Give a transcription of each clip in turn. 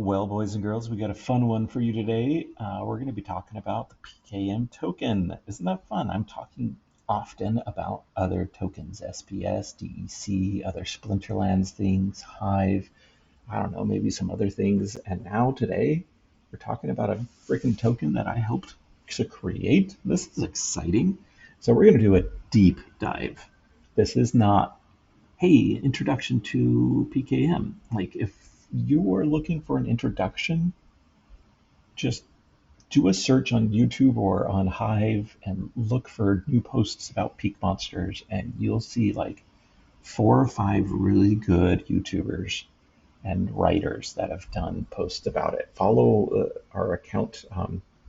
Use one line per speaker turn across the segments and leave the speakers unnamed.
Well, boys and girls, we got a fun one for you today. We're going to be talking about the PKM token. Isn't that fun? I'm talking often about other tokens, SPS, DEC, other Splinterlands things, Hive, I don't know, maybe some other things. And now today, we're talking about a freaking token that I helped to create. This is exciting. So we're going to do a deep dive. This is not, hey, introduction to PKM. Like if you are looking for an introduction, just do a search on YouTube or on Hive and look for new posts about peak monsters, and you'll see like 4 or 5 really good YouTubers and writers that have done posts about it. Follow our account,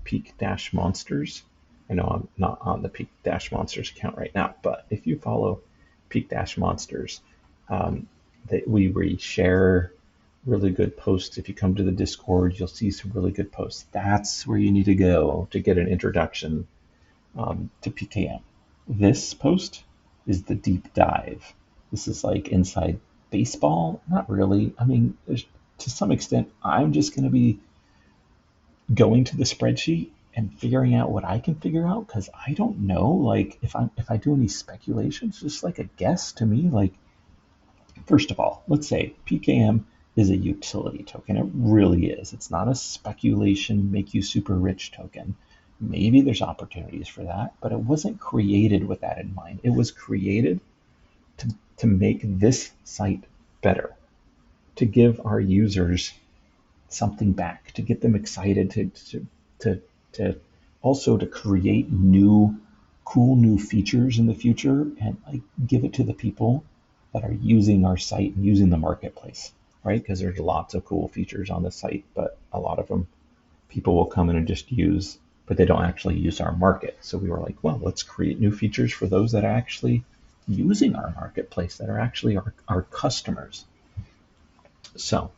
Peak Dash Monsters. I know I'm not on the Peak Dash Monsters account right now, but if you follow Peak Dash Monsters, we reshare really good posts. If you come to the Discord, you'll see some really good posts. That's where you need to go to get an introduction to PKM. This post is the deep dive. This is like inside baseball. Not really. I mean, to some extent, I'm just going to be going to the spreadsheet and figuring out what I can figure out because I don't know. Like if I do any speculations, just like a guess to me. Like first of all, let's say PKM is a utility token. It really is. It's not a speculation, make you super rich token. Maybe there's opportunities for that, but it wasn't created with that in mind. It was created to make this site better, to give our users something back, to get them excited, to also to create new, cool new features in the future and like give it to the people that are using our site and using the marketplace, right? Because there's lots of cool features on the site, but a lot of them people will come in and just use, but they don't actually use our market. So we were like, well, let's create new features for those that are actually using our marketplace, that are actually our customers. So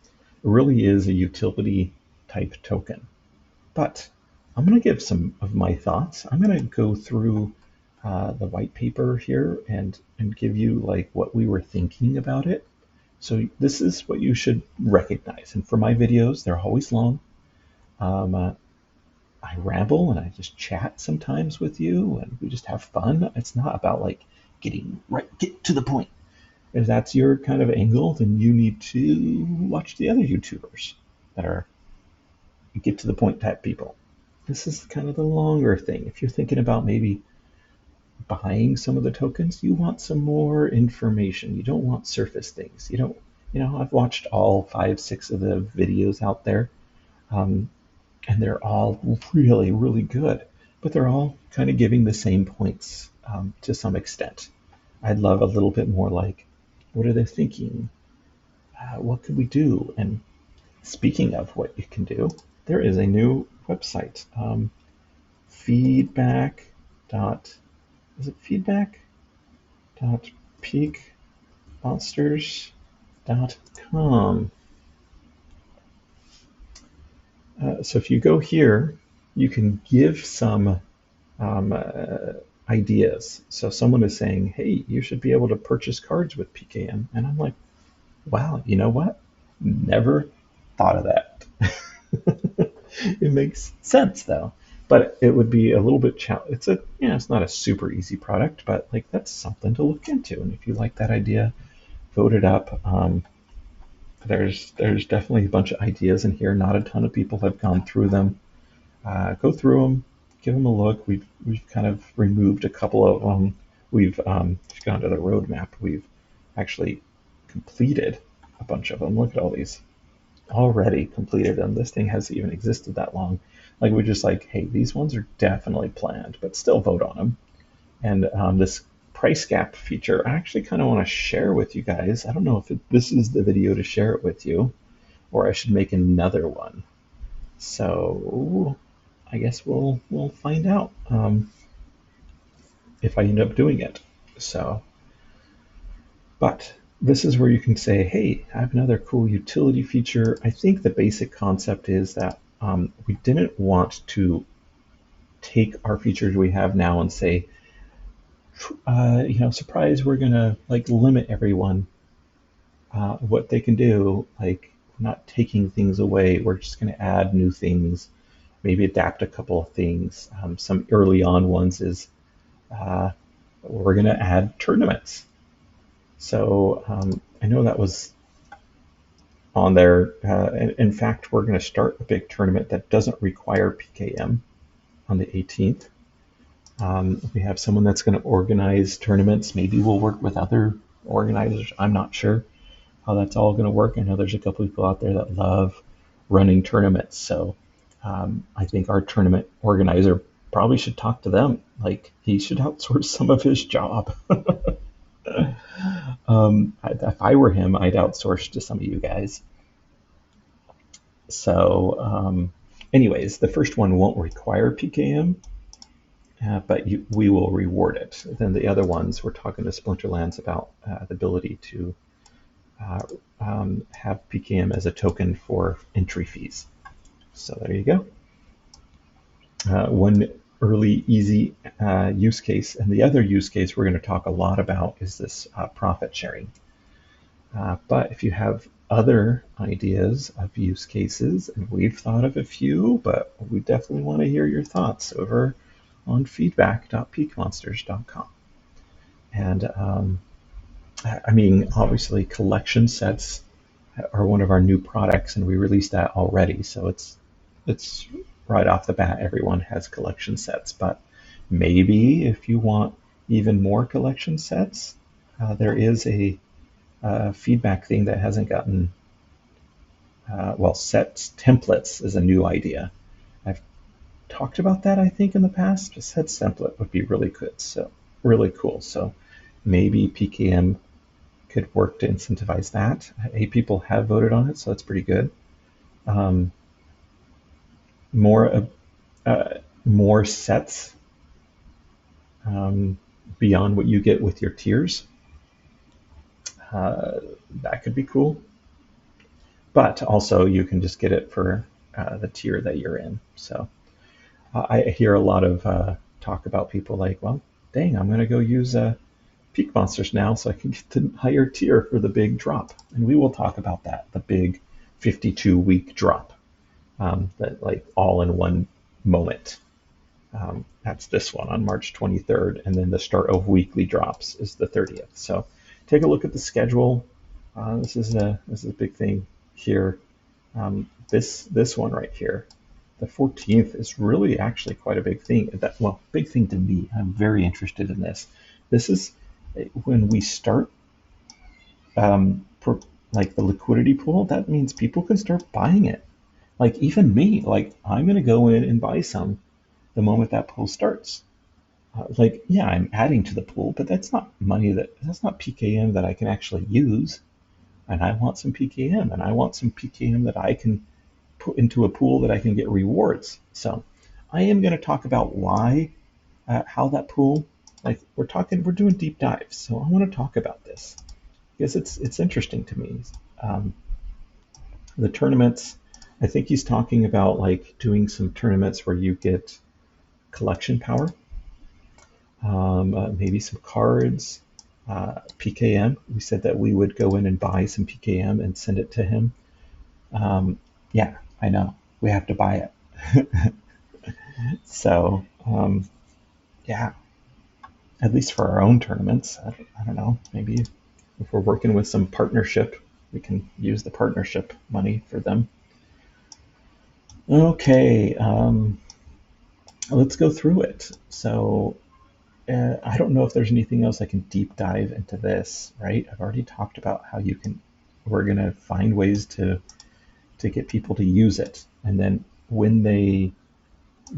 it really is a utility type token. But I'm going to give some of my thoughts. I'm going to go through the white paper here and give you like what we were thinking about it. So this is what you should recognize. And for my videos, they're always long. I ramble and I just chat sometimes with you, and we just have fun. It's not about like get to the point. If that's your kind of angle, then you need to watch the other YouTubers that are get to the point type people. This is kind of the longer thing. If you're thinking about maybe buying some of the tokens, you want some more information. You don't want surface things. I've watched all 5, 6 of the videos out there, and they're all really, really good, but they're all kind of giving the same points to some extent. I'd love a little bit more like, what are they thinking? What could we do? And speaking of what you can do, there is a new website, feedback dot is it feedback dot peakmonsters.com. So if you go here, you can give some ideas. So someone is saying, hey, you should be able to purchase cards with PKM. And I'm like, wow, you know what? Never thought of that. It makes sense though, but it would be a little bit it's not a super easy product, but like that's something to look into. And if you like that idea, vote it up. There's definitely a bunch of ideas in here. Not a ton of people have gone through them. Go through them, give them a look. We've kind of removed a couple of them. We've gone to the roadmap. We've actually completed a bunch of them. Look at all these already completed them. This thing hasn't even existed that long. Like we're just like, hey, these ones are definitely planned, but still vote on them. And this price gap feature, I actually kind of want to share with you guys. I don't know if this is the video to share it with you, or I should make another one. So I guess we'll find out if I end up doing it. So, but this is where you can say, hey, I have another cool utility feature. I think the basic concept is that we didn't want to take our features we have now and say, surprise, we're going to like limit everyone what they can do. Like not taking things away. We're just going to add new things, maybe adapt a couple of things. Some early on ones is we're going to add tournaments. So I know that was on there. In fact, we're going to start a big tournament that doesn't require PKM on the 18th. We have someone that's going to organize tournaments. Maybe we'll work with other organizers. I'm not sure how that's all going to work. I know there's a couple people out there that love running tournaments. So I think our tournament organizer probably should talk to them. Like, he should outsource some of his job. If I were him, I'd outsource to some of you guys. So anyways, the first one won't require PKM, but we will reward it. Then the other ones, we're talking to Splinterlands about the ability to have PKM as a token for entry fees. So there you go. One early, easy use case. And the other use case we're going to talk a lot about is this profit sharing. But if you have other ideas of use cases, and we've thought of a few, but we definitely want to hear your thoughts over on feedback.peakmonsters.com. And I mean, obviously, collection sets are one of our new products, and we released that already. So it's right off the bat, everyone has collection sets. But maybe if you want even more collection sets, there is a feedback thing that hasn't gotten, well, sets templates is a new idea. I've talked about that, I think, in the past. A sets template would be really good, so really cool. So maybe PKM could work to incentivize that. 8 people have voted on it, so that's pretty good. More sets beyond what you get with your tiers. That could be cool. But also you can just get it for the tier that you're in. So I hear a lot of talk about people like, well, dang, I'm going to go use Peak Monsters now so I can get the higher tier for the big drop. And we will talk about that, the big 52-week drop, that like all in one moment. That's this one on March 23rd, and then the start of weekly drops is the 30th. So take a look at the schedule. This is a big thing here. This one right here, the 14th, is really actually quite a big thing. Big thing to me. I'm very interested in this. This is when we start like the liquidity pool. That means people can start buying it. Like even me, like I'm going to go in and buy some the moment that pool starts. Like, yeah, I'm adding to the pool, but that's not money that's not PKM that I can actually use. And I want some PKM, and I want some PKM that I can put into a pool that I can get rewards. So I am going to talk about why, how that pool, like we're doing deep dives. So I want to talk about this because it's interesting to me. The tournaments, I think he's talking about like doing some tournaments where you get collection power, maybe some cards, PKM. We said that we would go in and buy some PKM and send it to him. Yeah, I know. We have to buy it. So, yeah, at least for our own tournaments. I don't know. Maybe if we're working with some partnership, we can use the partnership money for them. Okay, let's go through it. So I don't know if there's anything else I can deep dive into this, right? I've already talked about how we're going to find ways to get people to use it. And then when they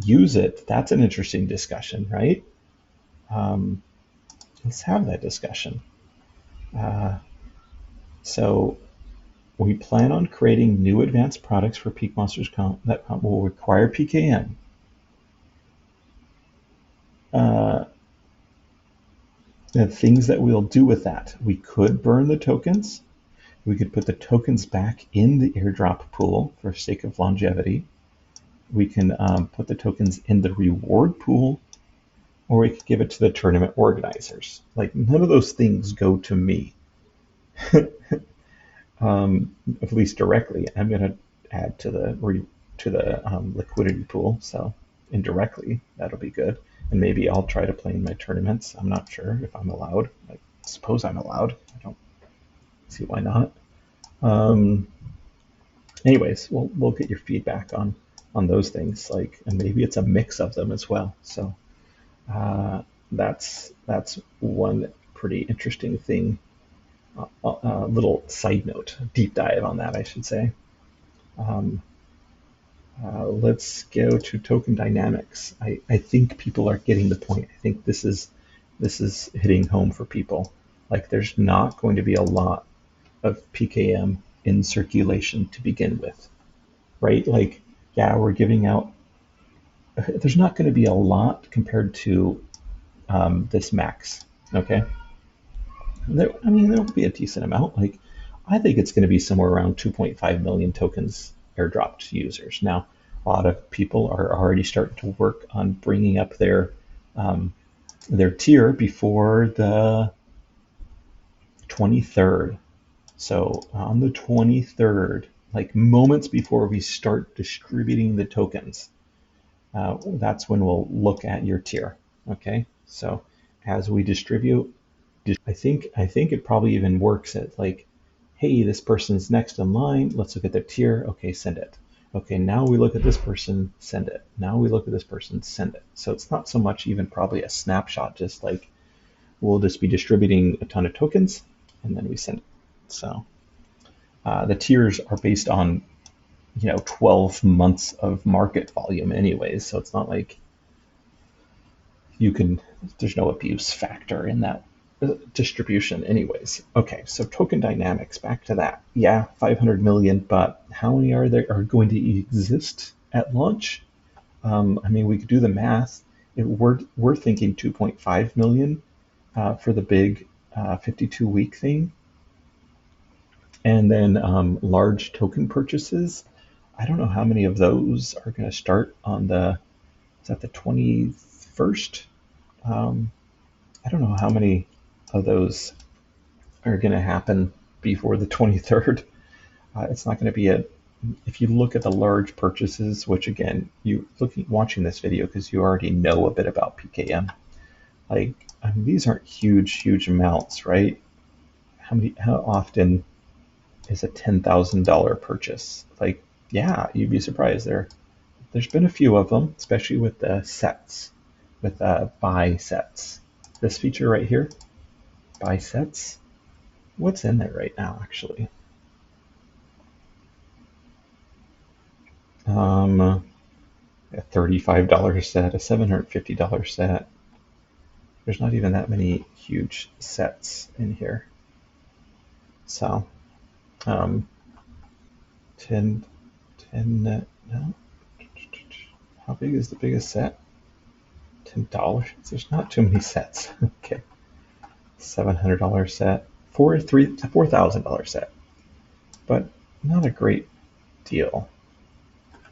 use it, that's an interesting discussion, right? Let's have that discussion. So we plan on creating new advanced products for Peak Monsters that will require PKM. The things that we'll do with that, we could burn the tokens. We could put the tokens back in the airdrop pool for sake of longevity. We can put the tokens in the reward pool, or we could give it to the tournament organizers. Like, none of those things go to me. at least directly. I'm going to add to the liquidity pool, so indirectly that'll be good. And maybe I'll try to play in my tournaments. I'm not sure if I'm allowed. I suppose I'm allowed. I don't see why not. Anyways, we'll get your feedback on those things, like, and maybe it's a mix of them as well. So that's one pretty interesting thing. Little side note, deep dive on that, I should say. Let's go to token dynamics. I think people are getting the point. I think this is hitting home for people. Like, there's not going to be a lot of PKM in circulation to begin with, right? Like, yeah, we're giving out. There's not going to be a lot compared to this max. Okay, there will be a decent amount. Like, I think it's going to be somewhere around 2.5 million tokens airdropped to users. Now, a lot of people are already starting to work on bringing up their tier before the 23rd. So on the 23rd, like moments before we start distributing the tokens, that's when we'll look at your tier. Okay, so as we distribute, I think it probably even works at, like, hey, this person's next in line. Let's look at their tier. Okay, send it. Okay, now we look at this person, send it. Now we look at this person, send it. So it's not so much even probably a snapshot, just like we'll just be distributing a ton of tokens and then we send it. So the tiers are based on 12 months of market volume anyways, so it's not like there's no abuse factor in that distribution anyways. Okay, so token dynamics, back to that. Yeah, 500 million, but how many are going to exist at launch? We could do the math. We're thinking 2.5 million for the big 52-week thing. And then large token purchases. I don't know how many of those are going to start on the 21st? I don't know how many of those are going to happen before the 23rd. It's not going to be if you look at the large purchases, which again, watching this video because you already know a bit about PKM. Like, these aren't huge amounts, right? How often is a $10,000 purchase? Like, yeah, you'd be surprised. There's been a few of them, especially with the sets, with buy sets. This feature right here, buy sets. What's in there right now, actually? A $35 set, a $750 set. There's not even that many huge sets in here. So, 10, no. How big is the biggest set? $10. There's not too many sets. Okay. $700 set. $4,000 set. But not a great deal.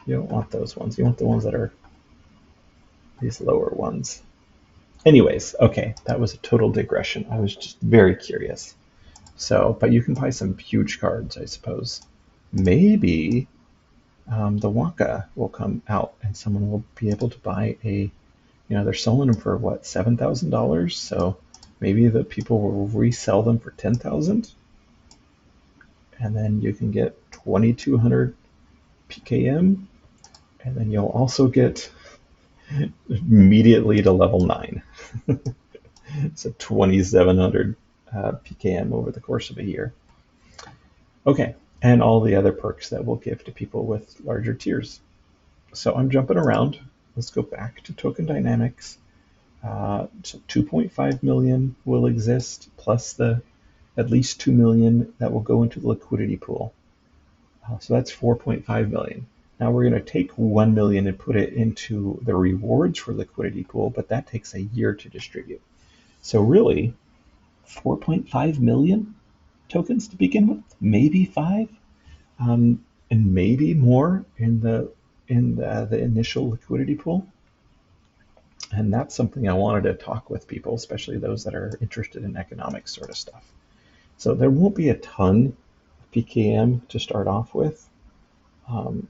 You don't want those ones. You want the ones that are these lower ones. Anyways, okay, that was a total digression. I was just very curious. So, but you can buy some huge cards, I suppose. Maybe the Waka will come out and someone will be able to buy they're selling them for what, $7,000? So maybe the people will resell them for $10,000, and then you can get 2,200 PKM, and then you'll also get immediately to level 9. So 2,700 PKM over the course of a year. Okay, and all the other perks that we'll give to people with larger tiers. So I'm jumping around. Let's go back to token dynamics. So 2.5 million will exist, plus the at least 2 million that will go into the liquidity pool. So that's 4.5 million. Now we're going to take 1 million and put it into the rewards for liquidity pool, but that takes a year to distribute. So really, 4.5 million tokens to begin with, maybe 5, and maybe more in the initial liquidity pool. And that's something I wanted to talk with people, especially those that are interested in economics sort of stuff. So there won't be a ton of PKM to start off with. Um,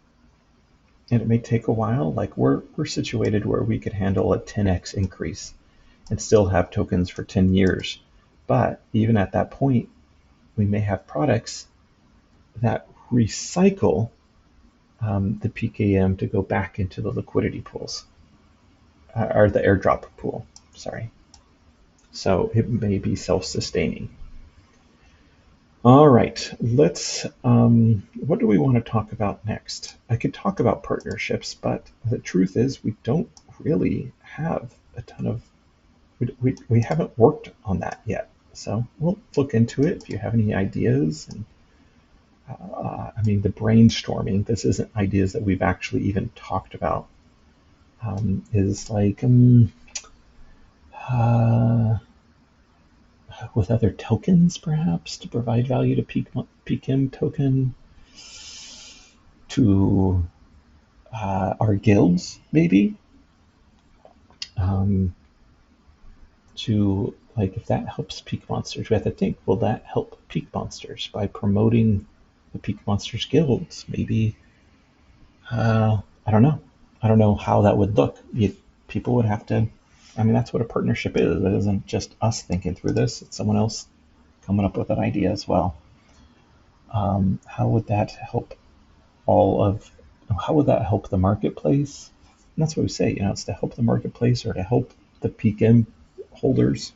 and it may take a while. Like we're situated where we could handle a 10x increase and still have tokens for 10 years. But even at that point, we may have products that recycle the PKM to go back into the liquidity pools, or the airdrop pool, sorry. So it may be self-sustaining. All right, what do we want to talk about next? I could talk about partnerships, but the truth is we don't really have a ton of, we haven't worked on that yet. So we'll look into it if you have any ideas. And I mean, the brainstorming, this isn't ideas that we've actually even talked about, is like with other tokens, perhaps, to provide value to Pkm token, to our guilds, maybe, to, like, if that helps Peak Monsters, we have to think, will that help Peak Monsters by promoting the Peak Monsters guilds? Maybe, I don't know. I don't know how that would look. People would have to, I mean, that's what a partnership is. It isn't just us thinking through this, it's someone else coming up with an idea as well. How would that help how would that help the marketplace? And that's what we say, it's to help the marketplace or to help the PKM holders.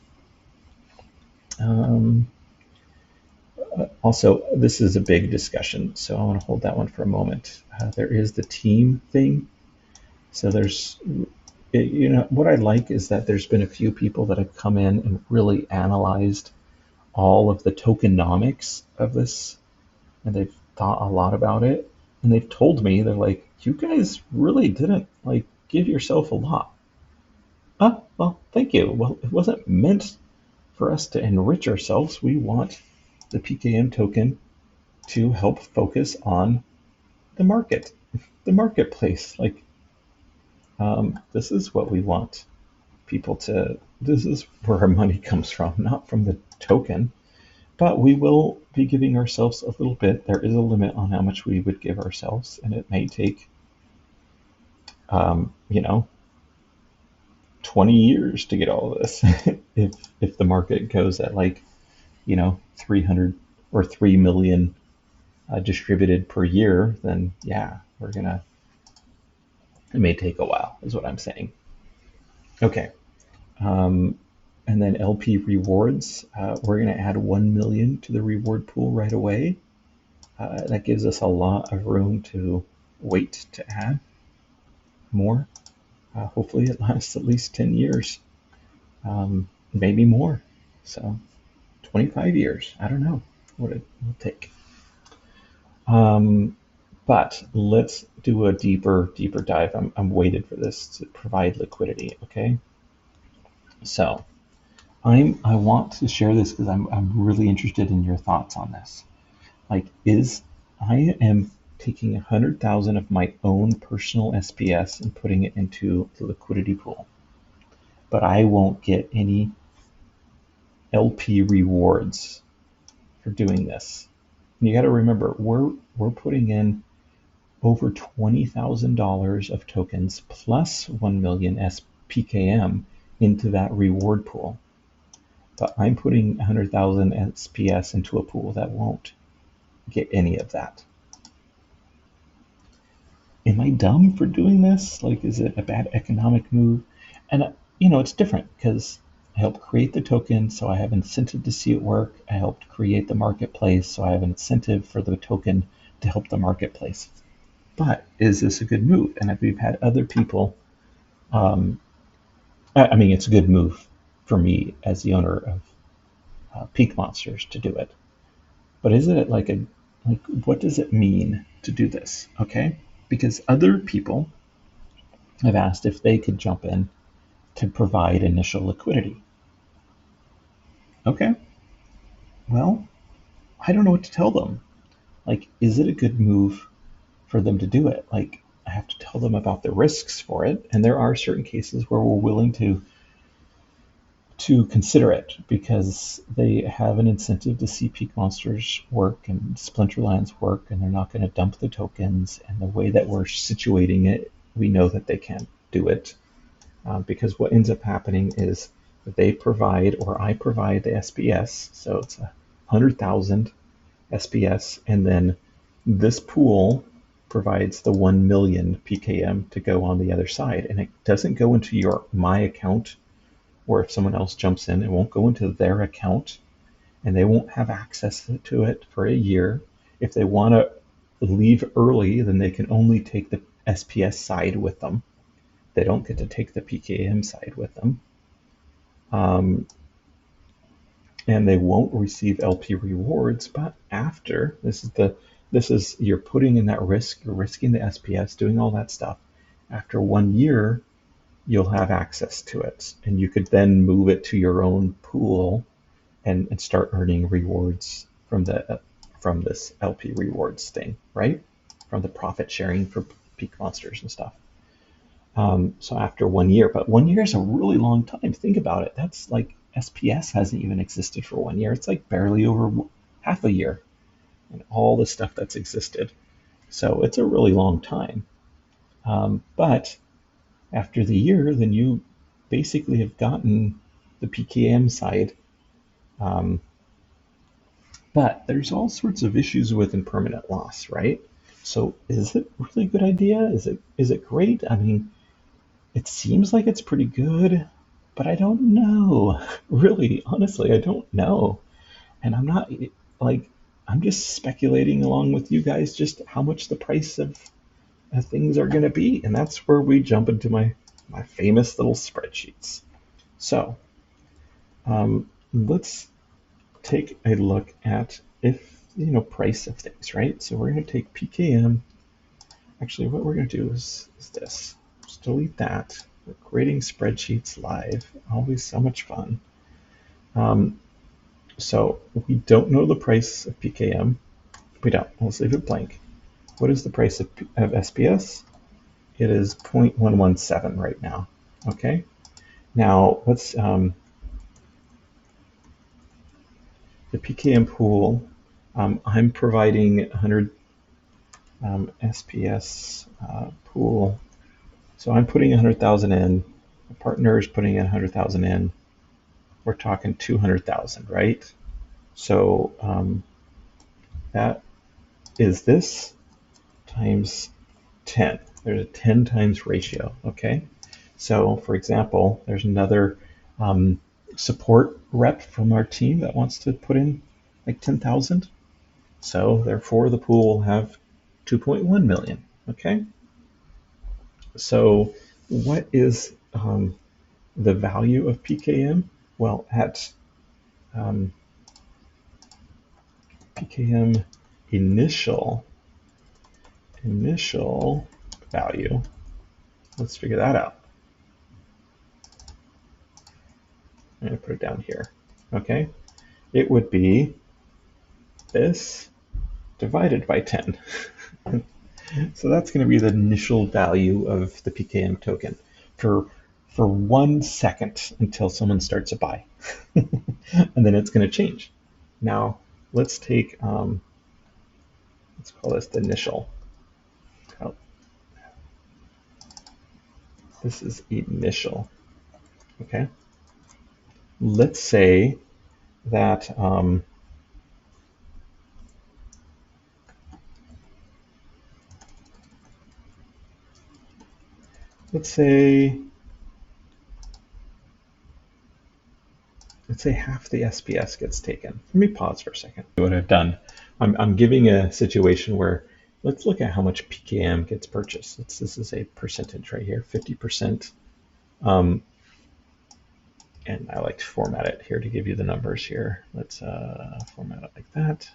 Also, this is a big discussion, so I want to hold that one for a moment. There is the team thing. So what I like is that there's been a few people that have come in and really analyzed all of the tokenomics of this, and they've thought a lot about it. And they've told me, they're like, you guys really didn't give yourself a lot. Well, thank you. Well, it wasn't meant for us to enrich ourselves. We want the PKM token to help focus on the marketplace. This is what we want people to, this is where our money comes from, not from the token. But we will be giving ourselves a little bit. There is a limit on how much we would give ourselves, and it may take, 20 years to get all of this. if the market goes at 300 or 3 million distributed per year, then yeah, it may take a while, is what I'm saying. Okay. And then LP rewards, we're going to add 1 million to the reward pool right away. That gives us a lot of room to wait to add more. Hopefully it lasts at least 10 years, maybe more. So 25 years, I don't know what it will take. But let's do a deeper dive. I'm waited for this to provide liquidity, okay? So I want to share this because I'm really interested in your thoughts on this. I am taking 100,000 of my own personal SPS and putting it into the liquidity pool, but I won't get any LP rewards for doing this. And you got to remember, we're putting in over $20,000 of tokens plus 1 million PKM into that reward pool. But I'm putting 100,000 SPS into a pool that won't get any of that. Am I dumb for doing this? Is it a bad economic move? And it's different because I helped create the token, so I have incentive to see it work. I helped create the marketplace, so I have an incentive for the token to help the marketplace. But is this a good move? And if we've had other people, it's a good move for me as the owner of Peak Monsters to do it. But is it what does it mean to do this? Okay, because other people have asked if they could jump in to provide initial liquidity. Okay, well, I don't know what to tell them. Is it a good move for them to do it? I have to tell them about the risks for it, and there are certain cases where we're willing to to consider it because they have an incentive to see peak monsters work and splinter lines work, and they're not going to dump the tokens. And the way that we're situating it, we know that they can't do it because what ends up happening is that they provide, or I provide, the SPS. So it's 100,000 SPS, and then this pool provides the 1 million PKM to go on the other side, and it doesn't go into my account, or if someone else jumps in, it won't go into their account, and they won't have access to it for a year. If they want to leave early, then they can only take the SPS side with them. They don't get to take the PKM side with them. And they won't receive LP rewards, but after, this is you're putting in that risk, you're risking the SPS, doing all that stuff. After 1 year, you'll have access to it, and you could then move it to your own pool and start earning rewards from this LP rewards thing, right? From the profit sharing for peak monsters and stuff. So after 1 year, but 1 year is a really long time. Think about it. That's like SPS hasn't even existed for 1 year. It's like barely over half a year, and all the stuff that's existed. So it's a really long time. But after the year, then you basically have gotten the PKM side. But there's all sorts of issues with impermanent loss, right? So is it really a good idea? Is it great? I mean, it seems like it's pretty good, but I don't know. Really, honestly, I don't know. And I'm not I'm just speculating along with you guys just how much the price of things are going to be. And that's where we jump into my famous little spreadsheets. So let's take a look at price of things, right? So we're going to take PKM. Actually, what we're going to do is this. Just delete that. We're creating spreadsheets live. Always so much fun. So we don't know the price of PKM. We don't. Let's leave it blank. What is the price of SPS? It is 0.117 right now. Okay. Now let's the PKM pool. I'm providing 100 SPS pool. So I'm putting 100,000 in. The partner is putting in 100,000 in. We're talking 200,000, right? So that is this times 10. There's a 10 times ratio, okay? So for example, there's another support rep from our team that wants to put in like 10,000. So therefore the pool will have 2.1 million, okay? So what is the value of PKM? Well, at PKM initial value, let's figure that out. I'm going to put it down here. Okay, it would be this divided by 10. So that's going to be the initial value of the PKM token for 1 second until someone starts a buy. And then it's going to change. Now let's take, let's call this the initial. Oh. This is initial. Okay. Let's say that let's say half the SPS gets taken. Let me pause for a second. What I've done, I'm giving a situation where let's look at how much PKM gets purchased. This is a percentage right here, 50%. And I like to format it here to give you the numbers here. Let's format it like that.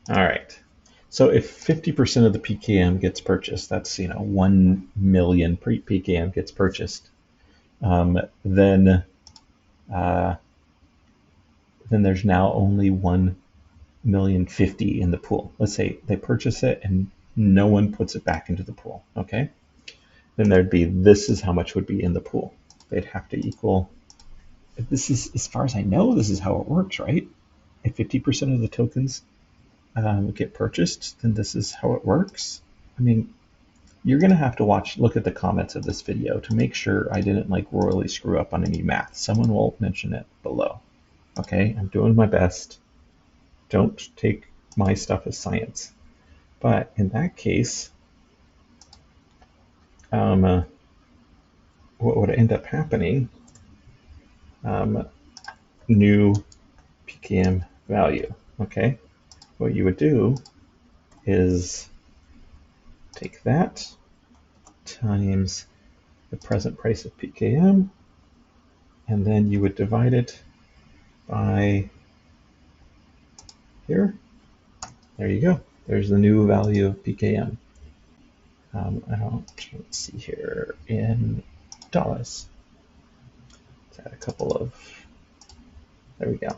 All right. So if 50% of the PKM gets purchased, that's 1 million PKM gets purchased. Then there's now only 1,000,050 in the pool. Let's say they purchase it and no one puts it back into the pool. Okay. Then there'd be, this is how much would be in the pool. they'd have to equal, this is, as far as I know, this is how it works, right? If 50% of the tokens get purchased, then this is how it works. I mean, you're going to have to look at the comments of this video to make sure I didn't like royally screw up on any math. Someone will mention it below. Okay, I'm doing my best. Don't take my stuff as science. But in that case, what would end up happening, new Pkm value, okay? What you would do is take that times the present price of Pkm, and then you would divide it by here. There you go. There's the new value of Pkm. Let's see here in dollars. Let's add a couple of, there we go.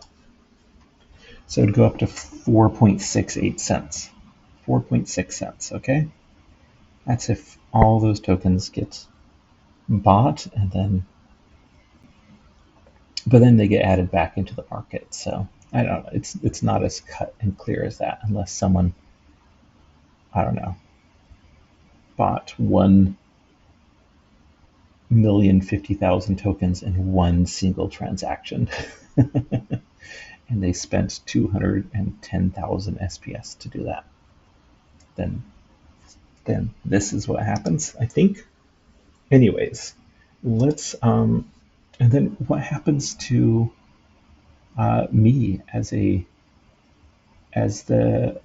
So it'd go up to 4.68 cents. 4.6 cents, okay? That's if all those tokens get bought, and then, but then they get added back into the market. So I don't know, it's not as cut and clear as that, unless someone, I don't know, bought 1,050,000 tokens in one single transaction. And they spent 210,000 SPS to do that. Then this is what happens, I think. Anyways, let's and then what happens to me as the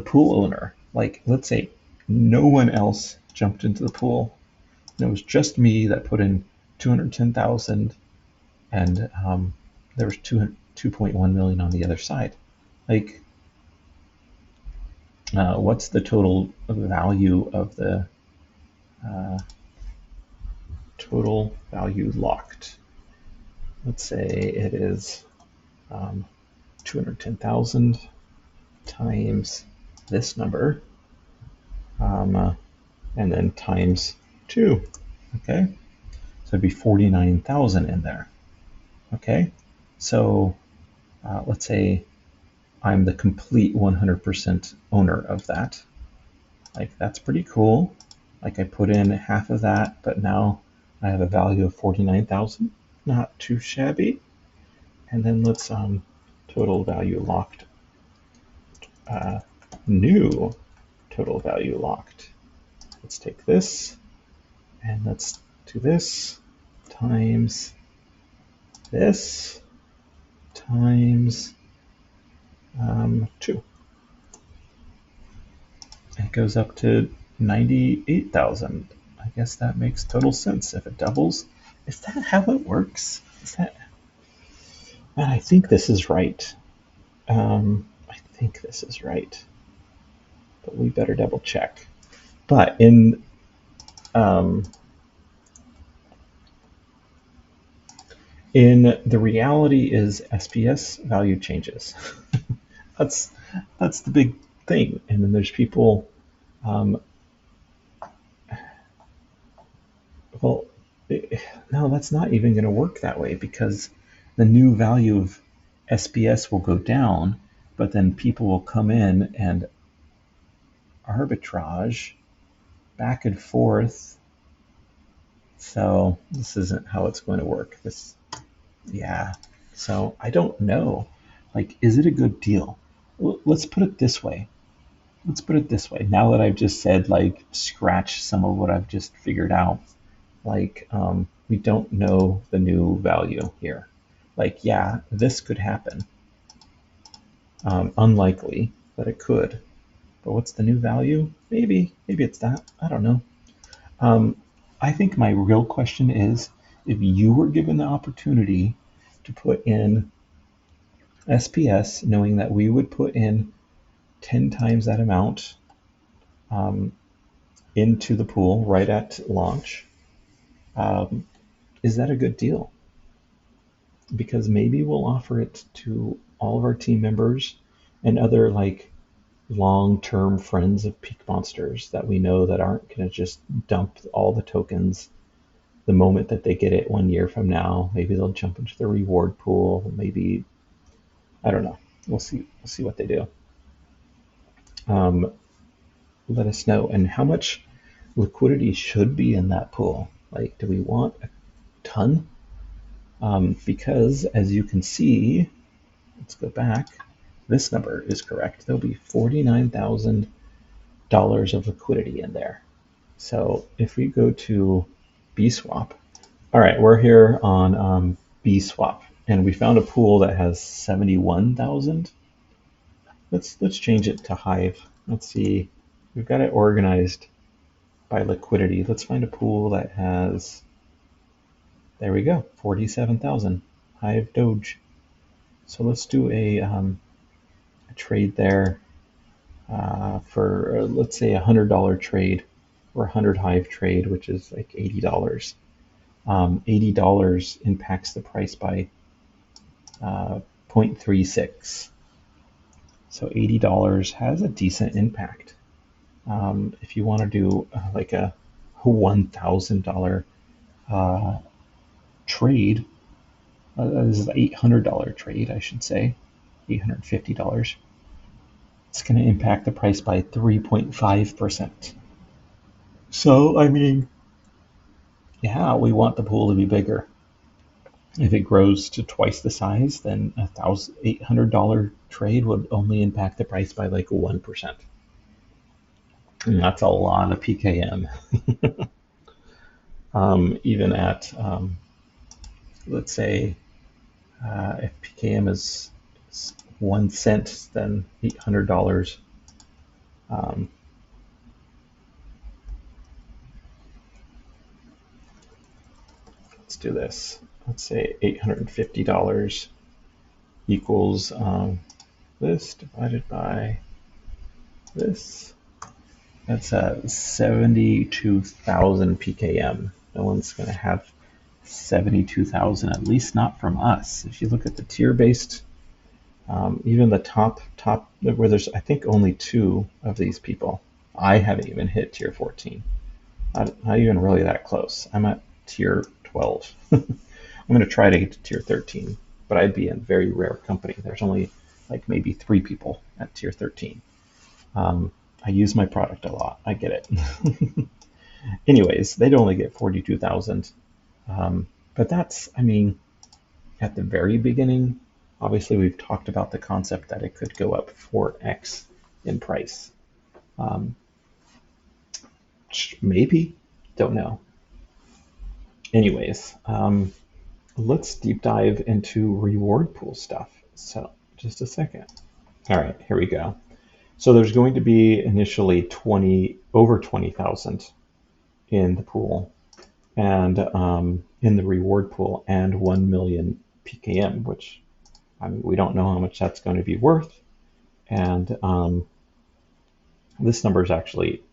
pool owner? Like, let's say no one else jumped into the pool, and it was just me that put in 210,000, and there was 2.1 million on the other side. Like, what's the total value of the total value locked? Let's say it is 210,000 times this number, and then times 2. Okay, so it'd be 49,000 in there. Okay, so let's say I'm the complete 100% owner of that. Like, that's pretty cool. Like, I put in half of that, but now I have a value of 49,000. Not too shabby. And then let's total value locked. New total value locked. Let's take this, and let's do this times this times 2. It goes up to 98,000. I guess that makes total sense. If it doubles, is that how it works? Is that? Man, I think this is right. I think this is right, but we better double check. But in the reality is SPS value changes. that's the big thing. And then there's people, well, no, that's not even going to work that way, because the new value of SPS will go down, but then people will come in and arbitrage back and forth. So this isn't how it's going to work. Yeah. So I don't know. Like, is it a good deal? Let's put it this way. Now that I've just said, like, scratch some of what I've just figured out, like, we don't know the new value here. Like, yeah, this could happen. Unlikely, but it could. But what's the new value? Maybe it's that. I don't know. I think my real question is, if you were given the opportunity to put in SPS, knowing that we would put in 10 times that amount into the pool right at launch, is that a good deal? Because maybe we'll offer it to all of our team members and other, like, long-term friends of Peak Monsters that we know that aren't going to just dump all the tokens the moment that they get it 1 year from now. Maybe they'll jump into the reward pool. Maybe, I don't know. We'll see. We'll see what they do. Let us know. And how much liquidity should be in that pool? Like, do we want a ton? Because as you can see, let's go back. This number is correct. There'll be $49,000 of liquidity in there. So if we go to BSwap, all right, we're here on BSwap, and we found a pool that has 71,000. Let's change it to Hive. Let's see. We've got it organized by liquidity. Let's find a pool that has, there we go, 47,000. Hive Doge. So let's do a trade there for let's say $100 trade or 100 Hive trade, which is like $80. $80 impacts the price by 0.36. So $80 has a decent impact. If you want to do like a $1,000 trade, this is an $800 trade, I should say, $850. It's going to impact the price by 3.5%. So, I mean, yeah, we want the pool to be bigger. If it grows to twice the size, then a $800 trade would only impact the price by like 1%. And that's a lot of PKM. Even at, let's say, if PKM is 1 cent, then $800. Let's do this. Let's say $850 equals this divided by this. That's 72,000 PKM. No one's going to have 72,000, at least not from us. If you look at the tier-based, even the top, where there's, I think, only 2 of these people. I haven't even hit tier 14. Not even really that close. I'm at tier 12. I'm going to try to get to tier 13, but I'd be in very rare company. There's only like maybe 3 people at tier 13. I use my product a lot. I get it. Anyways, they'd only get 42,000. But that's, I mean, at the very beginning, obviously we've talked about the concept that it could go up 4x in price. Maybe, don't know. Anyways, let's deep dive into reward pool stuff. So just a second. All right, here we go. So there's going to be initially over 20,000 in the pool and in the reward pool, and 1 million PKM, which, I mean, we don't know how much that's going to be worth. And this number is actually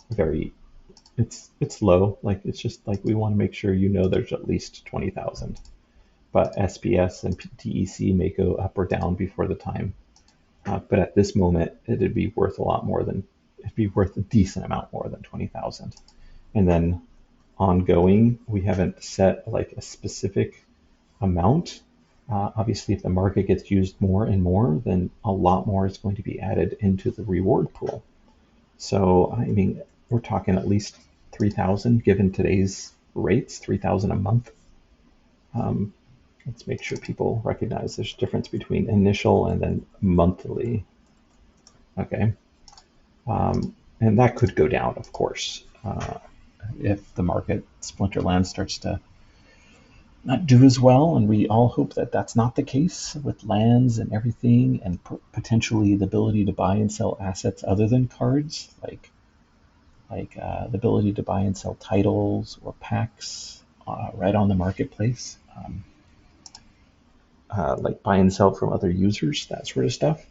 it's low. Like, it's just like we want to make sure there's at least 20,000. But SPS and DEC may go up or down before the time. But at this moment, it'd be worth a decent amount more than 20,000. And then ongoing, we haven't set like a specific amount. Obviously, if the market gets used more and more, then a lot more is going to be added into the reward pool. So, I mean, we're talking at least 3,000 given today's rates, 3,000 a month. Let's make sure people recognize there's a difference between initial and then monthly. Okay. And that could go down, of course, if the market Splinterland starts to not do as well. And we all hope that that's not the case with lands and everything, and potentially the ability to buy and sell assets other than cards, like the ability to buy and sell titles or packs right on the marketplace. Like buy and sell from other users, that sort of stuff.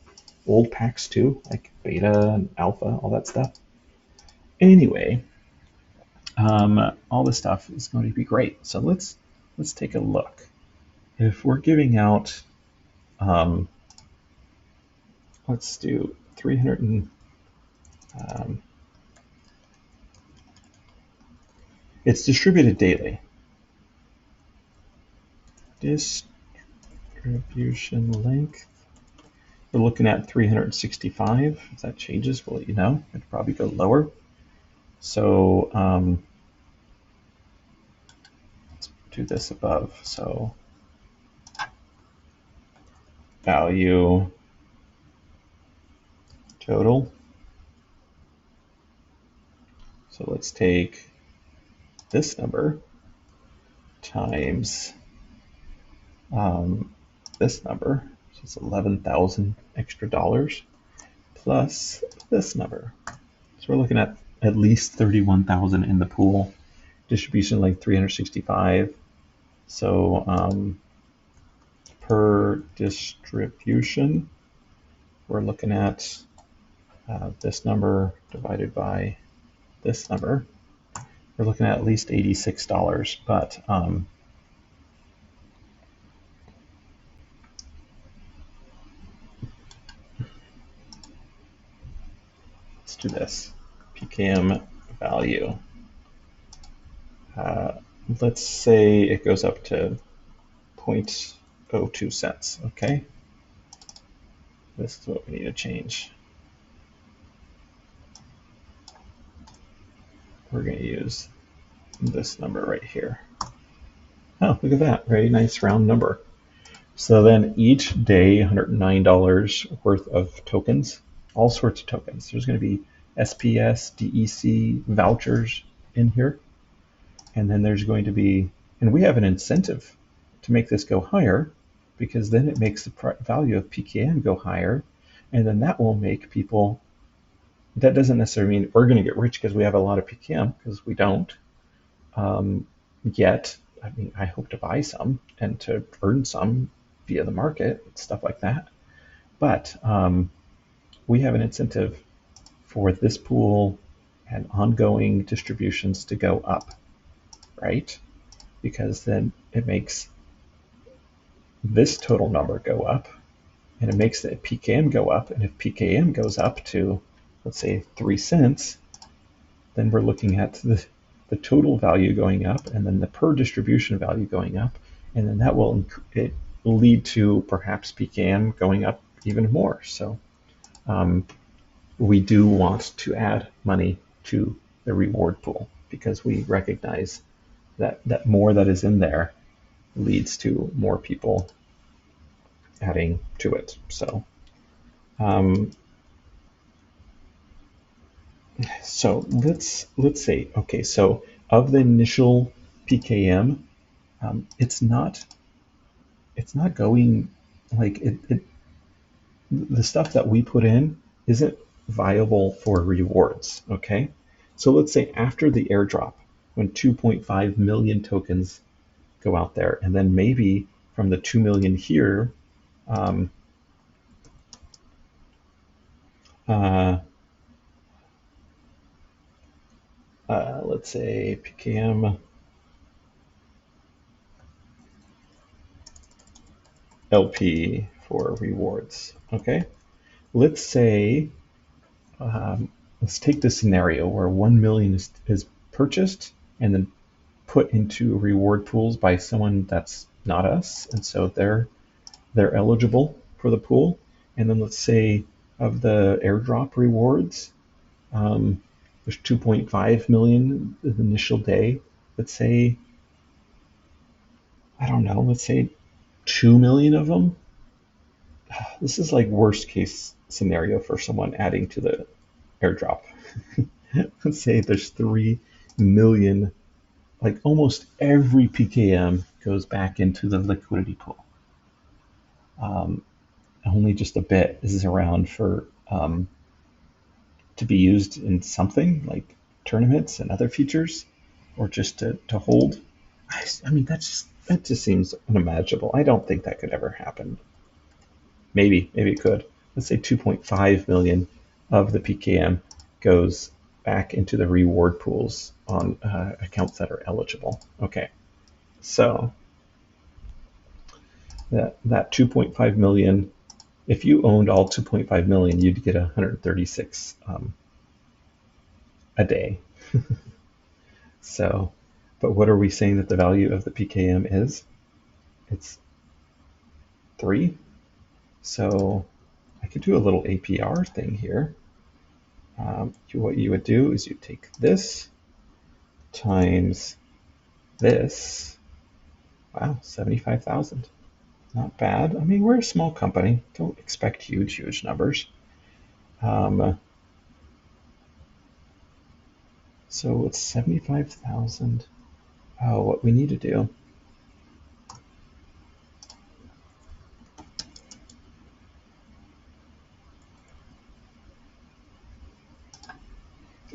Old packs too, like beta and alpha, all that stuff. Anyway, all this stuff is going to be great. So let's take a look. If we're giving out, let's do 300 and, it's distributed daily. distribution length. We're looking at 365. If that changes, we'll let you know. It'd probably go lower. So let's do this above. So value total. So let's take this number times this number, so it's 11,000 extra dollars, plus this number. So we're looking at least 31,000 in the pool. Distribution like 365. So per distribution, we're looking at this number divided by this number. We're looking at least $86, but let's do this. Pkm value. Let's say it goes up to 0.02 cents, okay? This is what we need to change. We're going to use this number right here. Oh, look at that, very nice round number. So then each day, $109 worth of tokens, all sorts of tokens. There's going to be SPS, DEC, vouchers in here. And then there's going to be, and we have an incentive to make this go higher, because then it makes the value of PKM go higher. And then that will make people, that doesn't necessarily mean we're going to get rich because we have a lot of PKM, because we don't yet. I mean, I hope to buy some and to earn some via the market, stuff like that. But we have an incentive for this pool and ongoing distributions to go up, right? Because then it makes this total number go up, and it makes the PKM go up. And if PKM goes up to, let's say, 3 cents, then we're looking at the total value going up, and then the per distribution value going up, and then that will lead to perhaps PKM going up even more. So we do want to add money to the reward pool, because we recognize that more that is in there leads to more people adding to it. So so let's say, okay, so of the initial PKM, it's not going, like, the stuff that we put in isn't viable for rewards, okay? So let's say after the airdrop, when 2.5 million tokens go out there, and then maybe from the 2 million here, let's say PKM LP for rewards, okay? Let's say, let's take this scenario where 1 million is purchased and then put into reward pools by someone that's not us, and so they're eligible for the pool. And then let's say of the airdrop rewards, there's 2.5 million the initial day. Let's say, I don't know, let's say 2 million of them. This is like worst case scenario for someone adding to the airdrop. Let's say there's 3 million, like almost every PKM goes back into the liquidity pool. Only just a bit is around for to be used in something like tournaments and other features, or just to hold. I mean, that just seems unimaginable. I don't think that could ever happen. Maybe it could. Let's say 2.5 million of the PKM goes back into the reward pools on accounts that are eligible. Okay, so that 2.5 million, if you owned all 2.5 million, you'd get 136 a day. So, but what are we saying that the value of the PKM is? It's 3. So I could do a little APR thing here. What you would do is you take this times this. Wow, 75,000. Not bad. I mean, we're a small company. Don't expect huge numbers. So it's 75,000. Oh, what we need to do.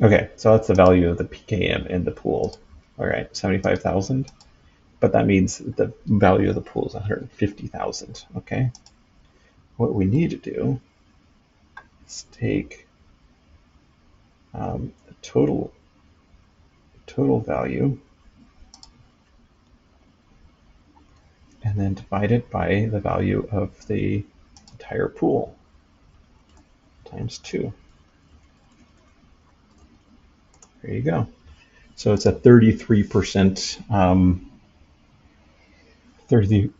Okay, so that's the value of the PKM in the pool. All right, 75,000. But that means the value of the pool is 150,000. Okay. What we need to do is take the total value and then divide it by the value of the entire pool times 2. There you go. So it's a 33% 30%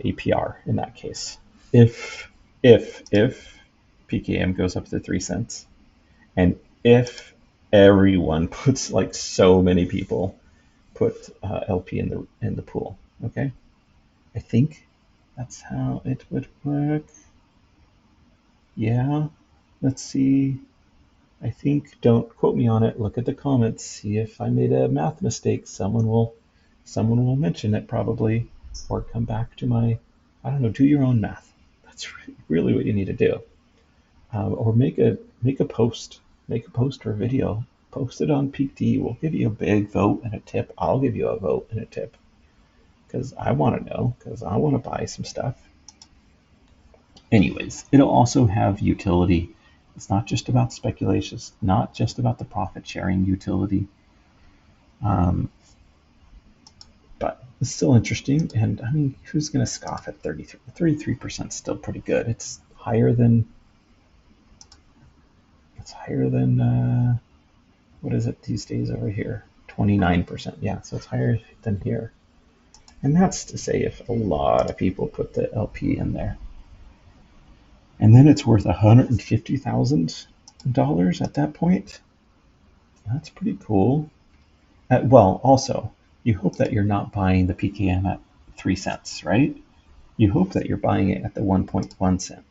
APR in that case. If PKM goes up to 3 cents, and if everyone puts, like, so many people put LP in the pool, okay? I think that's how it would work. Yeah, let's see. I think, don't quote me on it. Look at the comments. See if I made a math mistake. Someone will mention it probably, or come back to my, I don't know. Do your own math. That's really what you need to do. Or make a post. Make a post or a video. Post it on PeakD. We'll give you a big vote and a tip. I'll give you a vote and a tip because I want to know. Because I want to buy some stuff. Anyways, it'll also have utility. It's not just about speculation. It's not just about the profit sharing utility. But it's still interesting. And I mean, who's going to scoff at 33? 33% still pretty good. It's higher than what is it these days over here? 29%. Yeah, so it's higher than here. And that's to say if a lot of people put the LP in there. And then it's worth $150,000 at that point. That's pretty cool. Well, also, you hope that you're not buying the PKM at 3 cents, right? You hope that you're buying it at the 1.1 cent.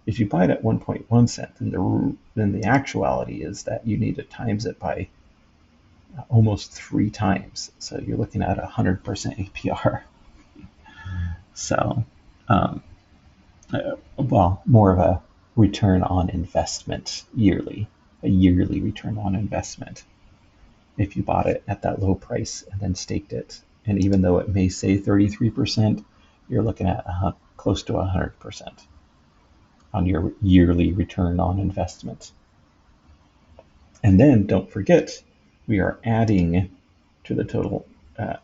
If you buy it at 1.1 cent, then the actuality is that you need to times it by almost 3 times. So you're looking at 100% APR. So, well, more of a return on investment yearly, a yearly return on investment. If you bought it at that low price and then staked it, and even though it may say 33%, you're looking at close to 100% on your yearly return on investment. And then don't forget, we are adding to the total,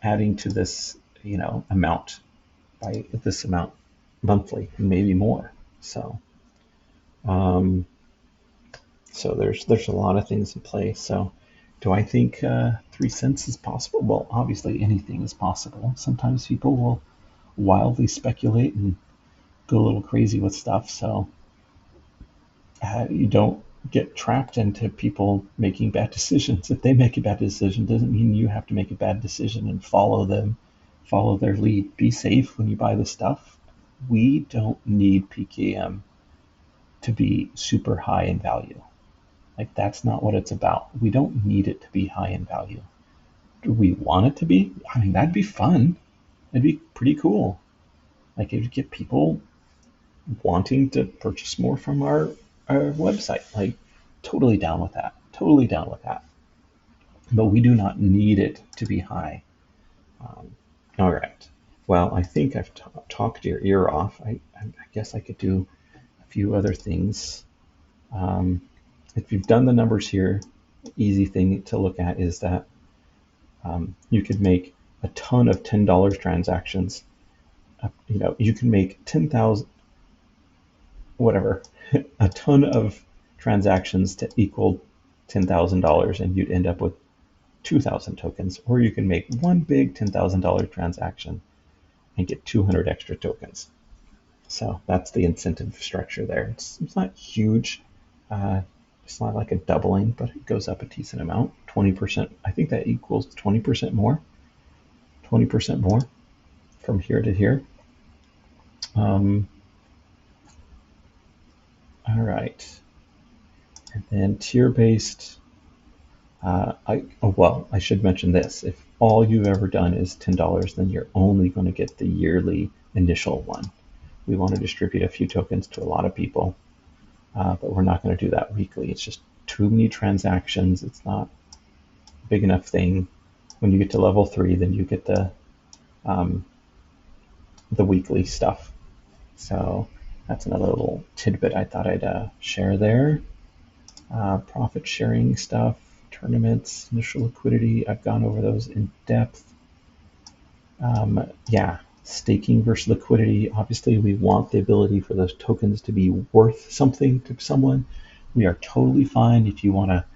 adding to this, amount by this amount monthly, and maybe more. So, there's a lot of things in play. So, do I think 3 cents is possible? Well, obviously anything is possible. Sometimes people will wildly speculate and go a little crazy with stuff. So you don't get trapped into people making bad decisions. If they make a bad decision, doesn't mean you have to make a bad decision and follow their lead. Be safe when you buy this stuff. We don't need PKM to be super high in value. Like, that's not what it's about. We don't need it to be high in value. Do we want it to be? I mean, that'd be fun. It'd be pretty cool. Like, it would get people wanting to purchase more from our website. Like, totally down with that. Totally down with that. But we do not need it to be high. All right. Well, I think I've talked your ear off. I guess I could do a few other things. If you've done the numbers here, the easy thing to look at is that you could make a ton of $10 transactions. You can make 10,000, whatever, a ton of transactions to equal $10,000, and you'd end up with 2,000 tokens. Or you can make one big $10,000 transaction and get 200 extra tokens. So that's the incentive structure there. It's not huge. It's not like a doubling, but it goes up a decent amount. 20%. I think that equals 20% more. 20% more from here to here. All right. And then tier-based. I should mention this. If all you've ever done is $10, then you're only going to get the yearly initial one. We want to distribute a few tokens to a lot of people, but we're not going to do that weekly. It's just too many transactions. It's not a big enough thing. When you get to level 3, then you get the weekly stuff. So that's another little tidbit I thought I'd share there. Profit sharing stuff, tournaments, initial liquidity. I've gone over those in depth. Staking versus liquidity. Obviously, we want the ability for those tokens to be worth something to someone. We are totally fine if you want to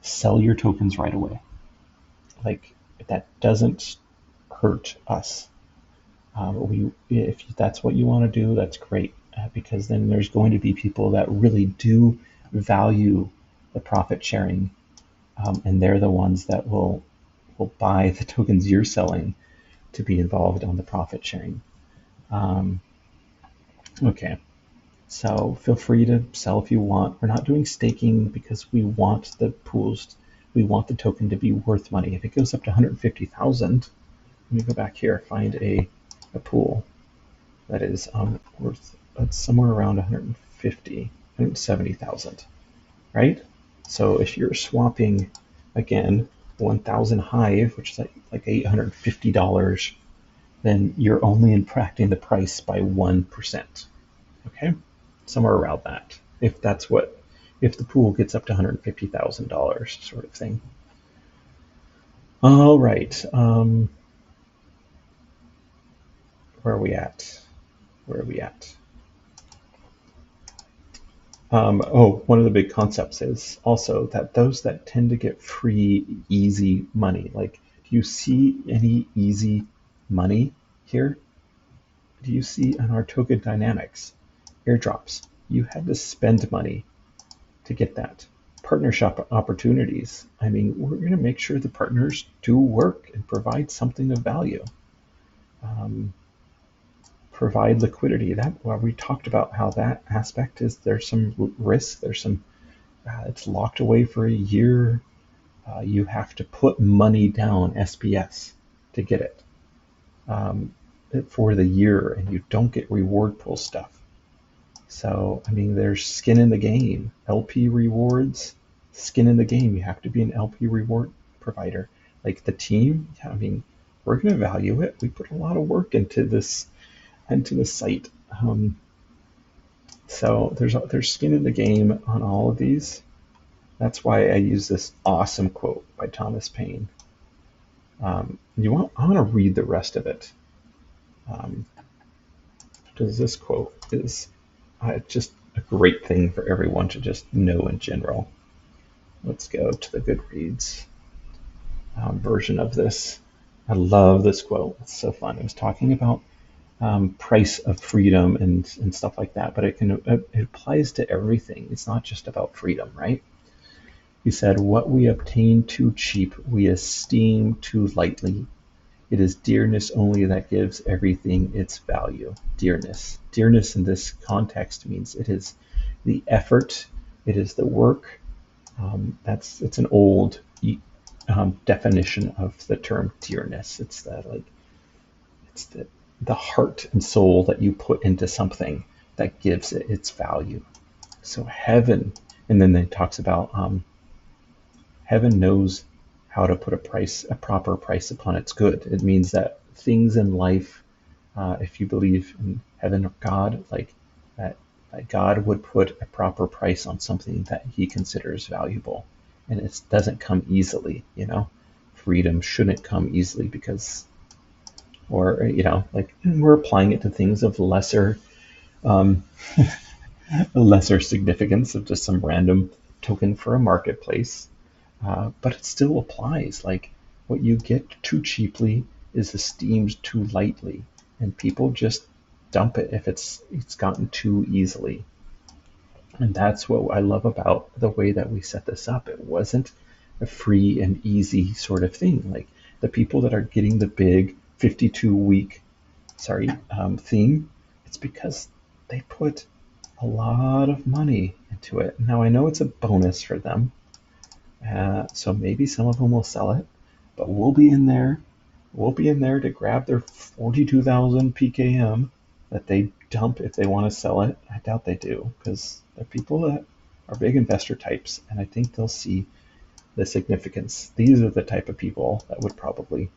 sell your tokens right away. Like, that doesn't hurt us. If that's what you want to do, that's great, because then there's going to be people that really do value the profit sharing, and they're the ones that will buy the tokens you're selling to be involved on the profit sharing. Okay, so feel free to sell if you want. We're not doing staking because we want the pools, we want the token to be worth money. If it goes up to 150,000, let me go back here, find a pool that is worth somewhere around 170,000, right? So if you're swapping, again, 1,000 Hive, which is like $850, then you're only impacting the price by 1%. Okay, somewhere around that. If the pool gets up to $150,000, sort of thing. All right. Where are we at? One of the big concepts is also that those that tend to get free, easy money, like, do you see any easy money here? Do you see on our token dynamics, airdrops, you had to spend money to get that. Partnership opportunities, I mean, we're going to make sure the partners do work and provide something of value. Provide liquidity. We talked about how that aspect is, there's some risk, there's some, it's locked away for a year. You have to put money down, SPS, to get it for the year, and you don't get reward pool stuff. So, I mean, there's skin in the game. LP rewards, skin in the game. You have to be an LP reward provider. Like the team, I mean, we're going to value it. We put a lot of work into this, into the site. So there's skin in the game on all of these. That's why I use this awesome quote by Thomas Paine. I want to read the rest of it. Because this quote is just a great thing for everyone to just know in general. Let's go to the Goodreads version of this. I love this quote. It's so fun. It was talking about price of freedom and stuff like that, but it applies to everything. It's not just about freedom, right? He said, "What we obtain too cheap, we esteem too lightly. It is dearness only that gives everything its value." Dearness. Dearness in this context means it is the effort, it is the work. It's an old definition of the term dearness. It's the heart and soul that you put into something that gives it its value. So heaven, and then it talks about heaven knows how to put a proper price upon its good. It means that things in life, if you believe in heaven or God, like that God would put a proper price on something that he considers valuable. And it doesn't come easily, Freedom shouldn't come easily because, or, like we're applying it to things of lesser significance, of just some random token for a marketplace. But it still applies. Like, what you get too cheaply is esteemed too lightly. and people just dump it if it's gotten too easily. And that's what I love about the way that we set this up. It wasn't a free and easy sort of thing. Like the people that are getting the big 52-week, theme, it's because they put a lot of money into it. Now I know it's a bonus for them, so maybe some of them will sell it, but we'll be in there. We'll be in there to grab their 42,000 PKM that they dump if they want to sell it. I doubt they do, because they're people that are big investor types, and I think they'll see the significance. These are the type of people that would probably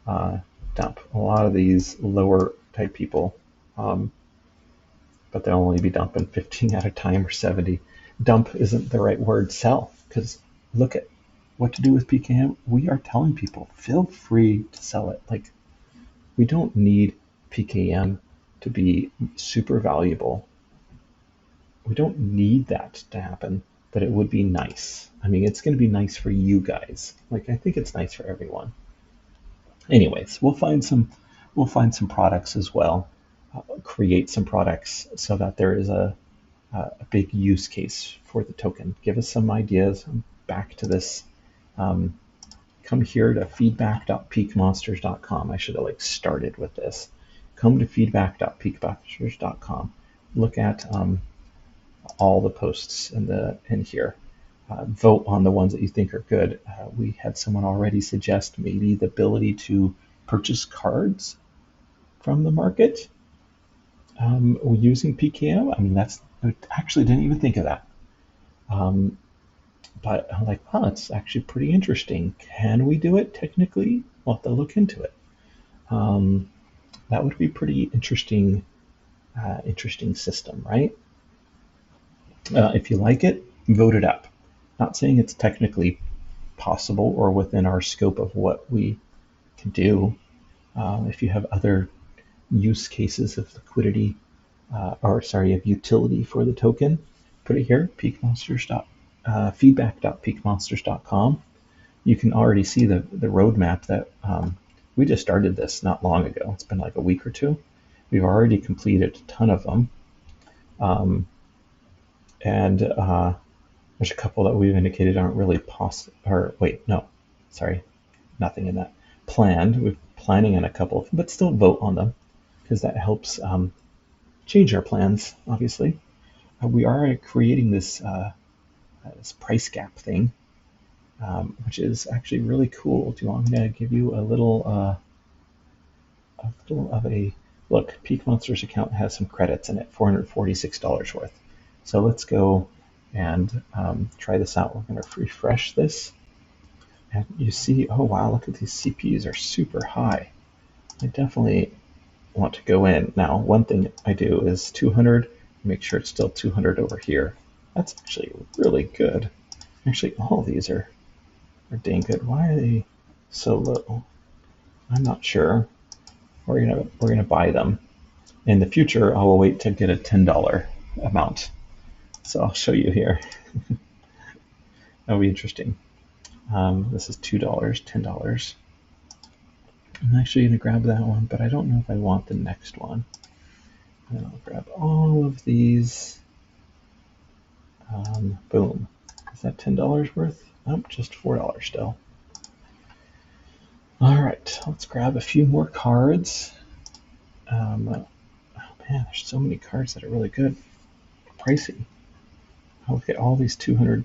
dump. A lot of these lower type people, but they'll only be dumping 15 at a time or 70. Dump isn't the right word. Sell, because look at what to do with PKM. We are telling people, feel free to sell it. Like, we don't need PKM to be super valuable. We don't need that to happen, but it would be nice. I mean, it's going to be nice for you guys. Like, I think it's nice for everyone. Anyways, we'll find some products as well. Create some products so that there is a big use case for the token. Give us some ideas. Back to this. Come here to feedback.peakmonsters.com. I should have started with this. Come to feedback.peakmonsters.com. Look at all the posts in here. Vote on the ones that you think are good. We had someone already suggest maybe the ability to purchase cards from the market using PKM. I mean, I actually didn't even think of that. But I'm like, wow, it's actually pretty interesting. Can we do it technically? We'll have to look into it. That would be pretty interesting system, right? If you like it, vote it up. Not saying it's technically possible or within our scope of what we can do. If you have other use cases of liquidity, of utility for the token, put it here, feedback.peakmonsters.com. You can already see the roadmap that we just started this not long ago. It's been like a week or two. We've already completed a ton of them. And there's a couple that we've indicated aren't really possible. Or wait, no, sorry, nothing in that. Planned. We're planning on a couple of them, but still vote on them because that helps change our plans, obviously. We are creating this price gap thing, which is actually really cool. Do you want me to give you a little of a look? Peak Monsters account has some credits in it, $446 worth. So let's go and try this out. We're going to refresh this. And you see, oh wow, look at these CPs are super high. I definitely want to go in. Now, one thing I do is 200, make sure it's still 200 over here. That's actually really good. Actually, all of these are dang good. Why are they so low? I'm not sure. We're gonna buy them. In the future, I will wait to get a $10 amount. So I'll show you here. That'll be interesting. This is $2, $10. I'm actually gonna grab that one, but I don't know if I want the next one. And I'll grab all of these. Boom. Is that $10 worth? Nope, just $4 still. All right, let's grab a few more cards. Oh man, there's so many cards that are really good. Pricey. I'll look at all these 200.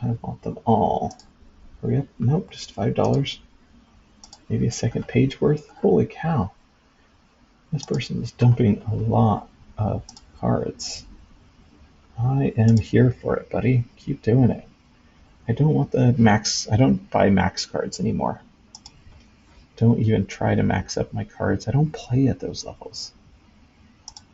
I want them all. Hurry up. Nope, just $5. Maybe a second page worth. Holy cow. This person is dumping a lot of cards. I am here for it, buddy. Keep doing it. I don't want the max. I don't buy max cards anymore. Don't even try to max up my cards. I don't play at those levels.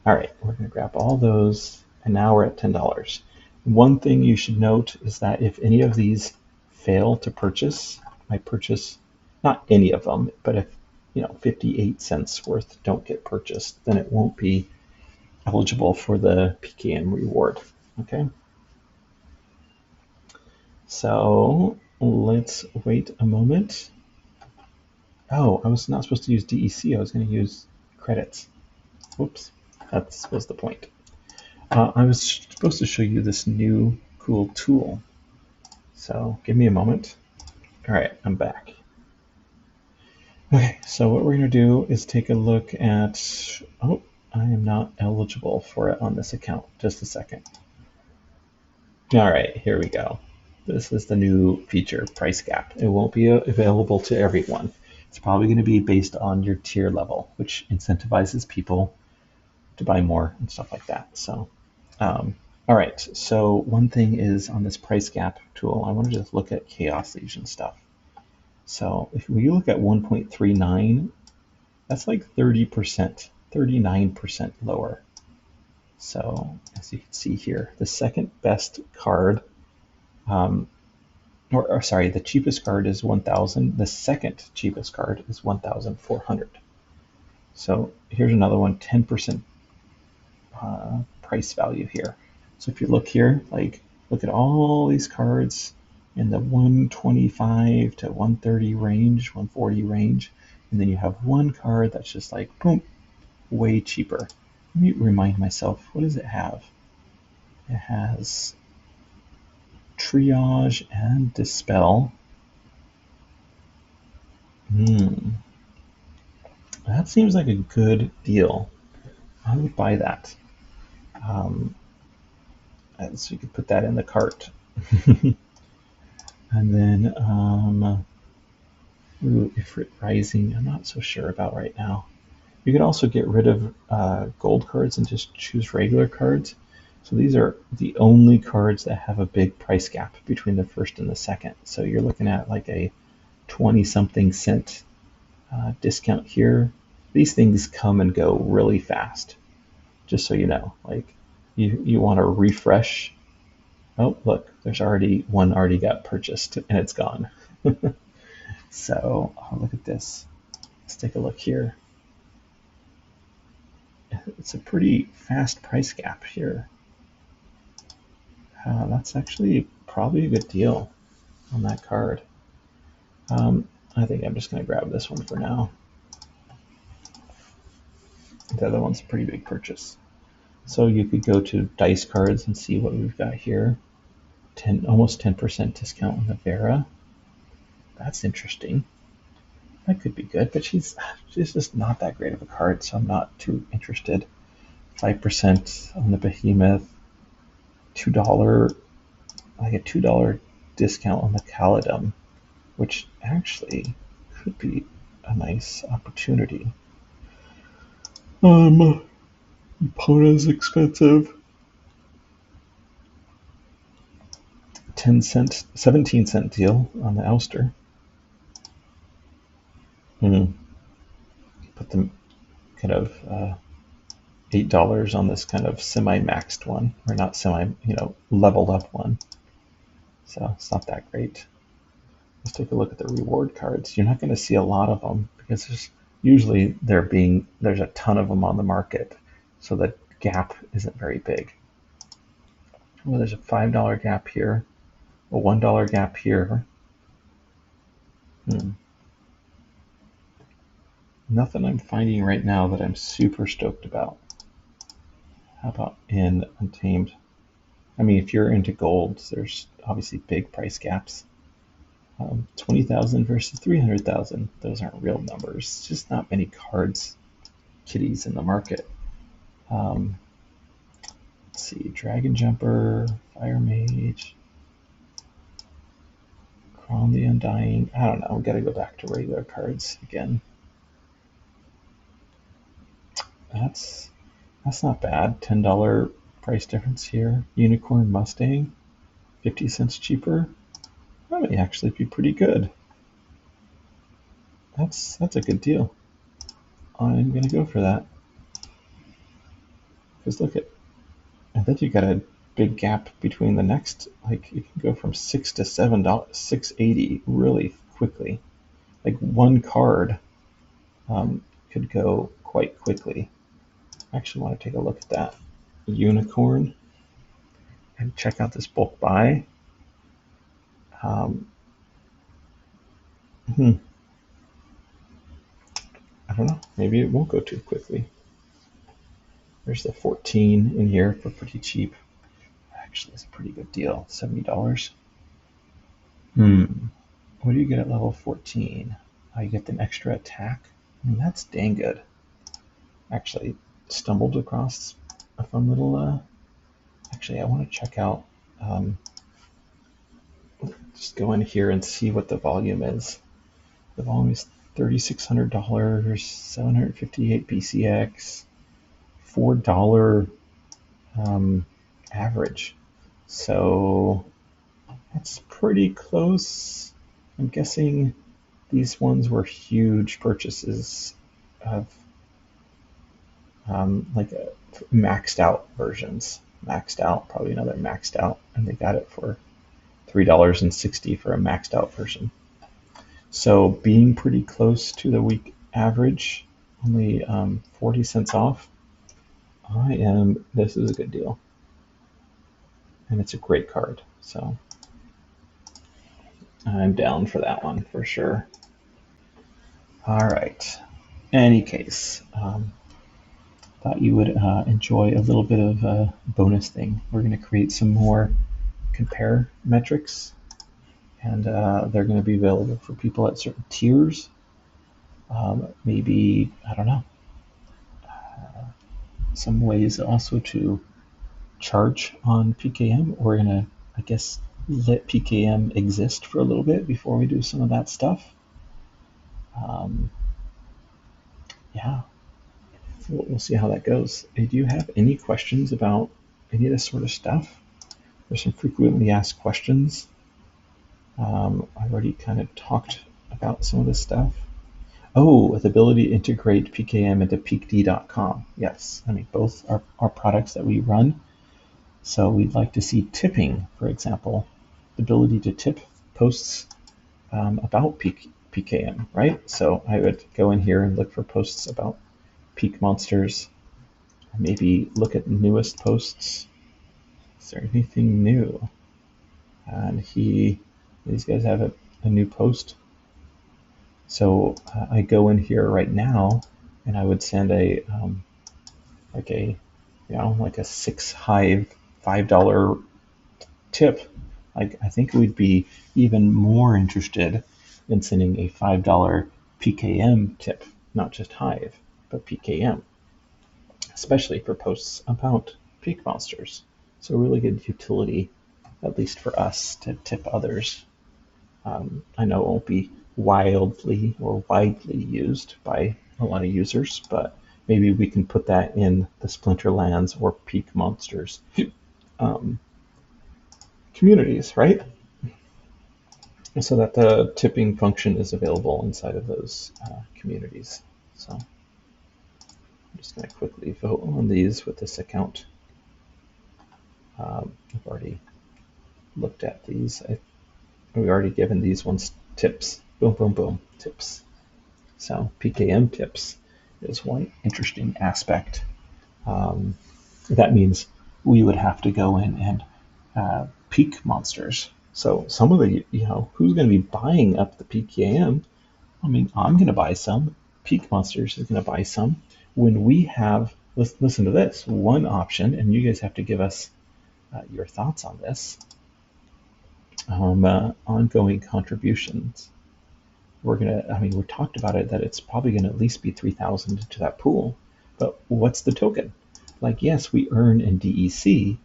All right, we're going to grab all those, and now we're at $10. One thing you should note is that if any of these fail to purchase, I purchase, not any of them, but if 58 cents worth don't get purchased, then it won't be eligible for the PKM reward. Okay. So let's wait a moment. Oh, I was not supposed to use DEC. I was going to use credits. Whoops, that was the point. I was supposed to show you this new cool tool. So give me a moment. All right, I'm back. Okay, so what we're going to do is take a look at, oh, I am not eligible for it on this account. Just a second. All right, here we go. This is the new feature, price gap. It won't be available to everyone. It's probably going to be based on your tier level, which incentivizes people to buy more and stuff like that. So, all right. So one thing is on this price gap tool, I want to just look at chaos lesion stuff. So if we look at 1.39, that's like 30%, 39% lower. So as you can see here, the second best card, or sorry, the cheapest card is 1,000. The second cheapest card is 1,400. So here's another one, 10% price value here. So if you look here, like look at all these cards in the 125 to 130 range, 140 range, and then you have one card that's just like boom, way cheaper. Let me remind myself, what does it have? It has triage and dispel. That seems like a good deal. I would buy that. So you could put that in the cart. And then Ifrit Rising, I'm not so sure about right now. You could also get rid of gold cards and just choose regular cards. So these are the only cards that have a big price gap between the first and the second. So you're looking at like a 20-something cent discount here. These things come and go really fast, just so you know. Like you want to refresh. Oh, look, there's already one already got purchased and it's gone. So look at this. Let's take a look here. It's a pretty fast price gap here. That's actually probably a good deal on that card. I think I'm just going to grab this one for now. The other one's a pretty big purchase. So you could go to Dice Cards and see what we've got here. Almost 10% discount on the Vera. That's interesting. That could be good, but she's just not that great of a card, so I'm not too interested. 5% on the Behemoth. $2, like a $2 discount on the Caledon, which actually could be a nice opportunity. Epona's expensive. 10-cent, 17-cent deal on the Ouster. Put them kind of $8 on this kind of semi-maxed one, or not semi, leveled up one. So it's not that great. Let's take a look at the reward cards. You're not going to see a lot of them because usually there's a ton of them on the market, so the gap isn't very big. Well, there's a $5 gap here, a $1 gap here. Nothing I'm finding right now that I'm super stoked about. How about in Untamed? I mean, if you're into gold, there's obviously big price gaps. 20,000 versus 300,000. Those aren't real numbers. It's just not many kitties in the market. Let's see, Dragon Jumper, Fire Mage, Crown the Undying. I don't know. We got to go back to regular cards again. That's not bad. $10 price difference here. Unicorn Mustang, 50 cents cheaper. That may actually be pretty good. That's a good deal. I'm gonna go for that. Because look at, and then you got a big gap between the next. Like you can go from $6 to $7, $6.80 really quickly. Like one card could go quite quickly. I actually want to take a look at that. Unicorn, and check out this bulk buy. maybe it won't go too quickly. There's the 14 in here for pretty cheap. Actually, it's a pretty good deal, $70. What do you get at level 14? You get an extra attack. That's dang good. Actually, stumbled across a fun little. Actually, I want to check out. Just go in here and see what the volume is. The volume is $3,600, 758 BCX, $4 average. So that's pretty close. I'm guessing these ones were huge purchases of maxed out versions. Maxed out, probably another maxed out, and they got it for $3.60 for a maxed out version. So being pretty close to the week average, only 40 cents off. This is a good deal. And it's a great card, so I'm down for that one for sure. All right. Any case, thought you would enjoy a little bit of a bonus thing. We're going to create some more compare metrics, and they're going to be available for people at certain tiers. Maybe, I don't know, some ways also to charge on PKM. We're going to, I guess, let PKM exist for a little bit before we do some of that stuff. Yeah, we'll see how that goes. Do you have any questions about any of this sort of stuff? There's some frequently asked questions. I've already kind of talked about some of this stuff. Oh, the ability to integrate PKM into peakd.com. Yes, I mean, both are products that we run. So we'd like to see tipping, for example, the ability to tip posts about PKM, right? So I would go in here and look for posts about peak monsters, maybe look at newest posts. Is there anything new? And these guys have a new post. So I go in here right now, and I would send a 6 hive $5 tip. I think we'd be even more interested in sending a $5 PKM tip, not just hive, but PKM, especially for posts about peak monsters. So really good utility, at least for us, to tip others. I know it won't be widely used by a lot of users, but maybe we can put that in the Splinterlands or Peak Monsters communities, right? So that the tipping function is available inside of those communities. So I'm just going to quickly vote on these with this account. I've already looked at these. We've already given these ones tips. Boom, boom, boom, tips. So PKM tips is one interesting aspect. That means we would have to go in and peak monsters. So some of the, who's going to be buying up the PKM? I mean, I'm going to buy some. Peak monsters is going to buy some. When we have, listen to this, one option, and you guys have to give us your thoughts on this. Ongoing contributions. We talked about it, that it's probably going to at least be 3,000 to that pool. But what's the token? Like, yes, we earn in DEC,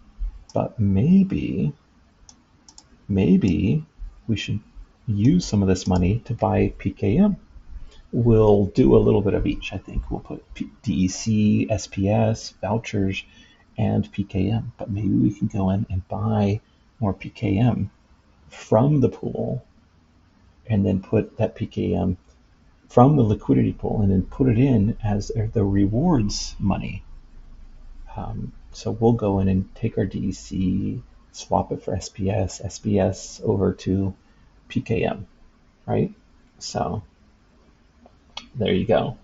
but maybe we should use some of this money to buy PKM. We'll do a little bit of each, I think. We'll put DEC, SPS, vouchers, and PKM. But maybe we can go in and buy more PKM from the pool, and then put that PKM from the liquidity pool and then put it in as the rewards money. So we'll go in and take our DEC, swap it for SPS over to PKM, right? So there you go.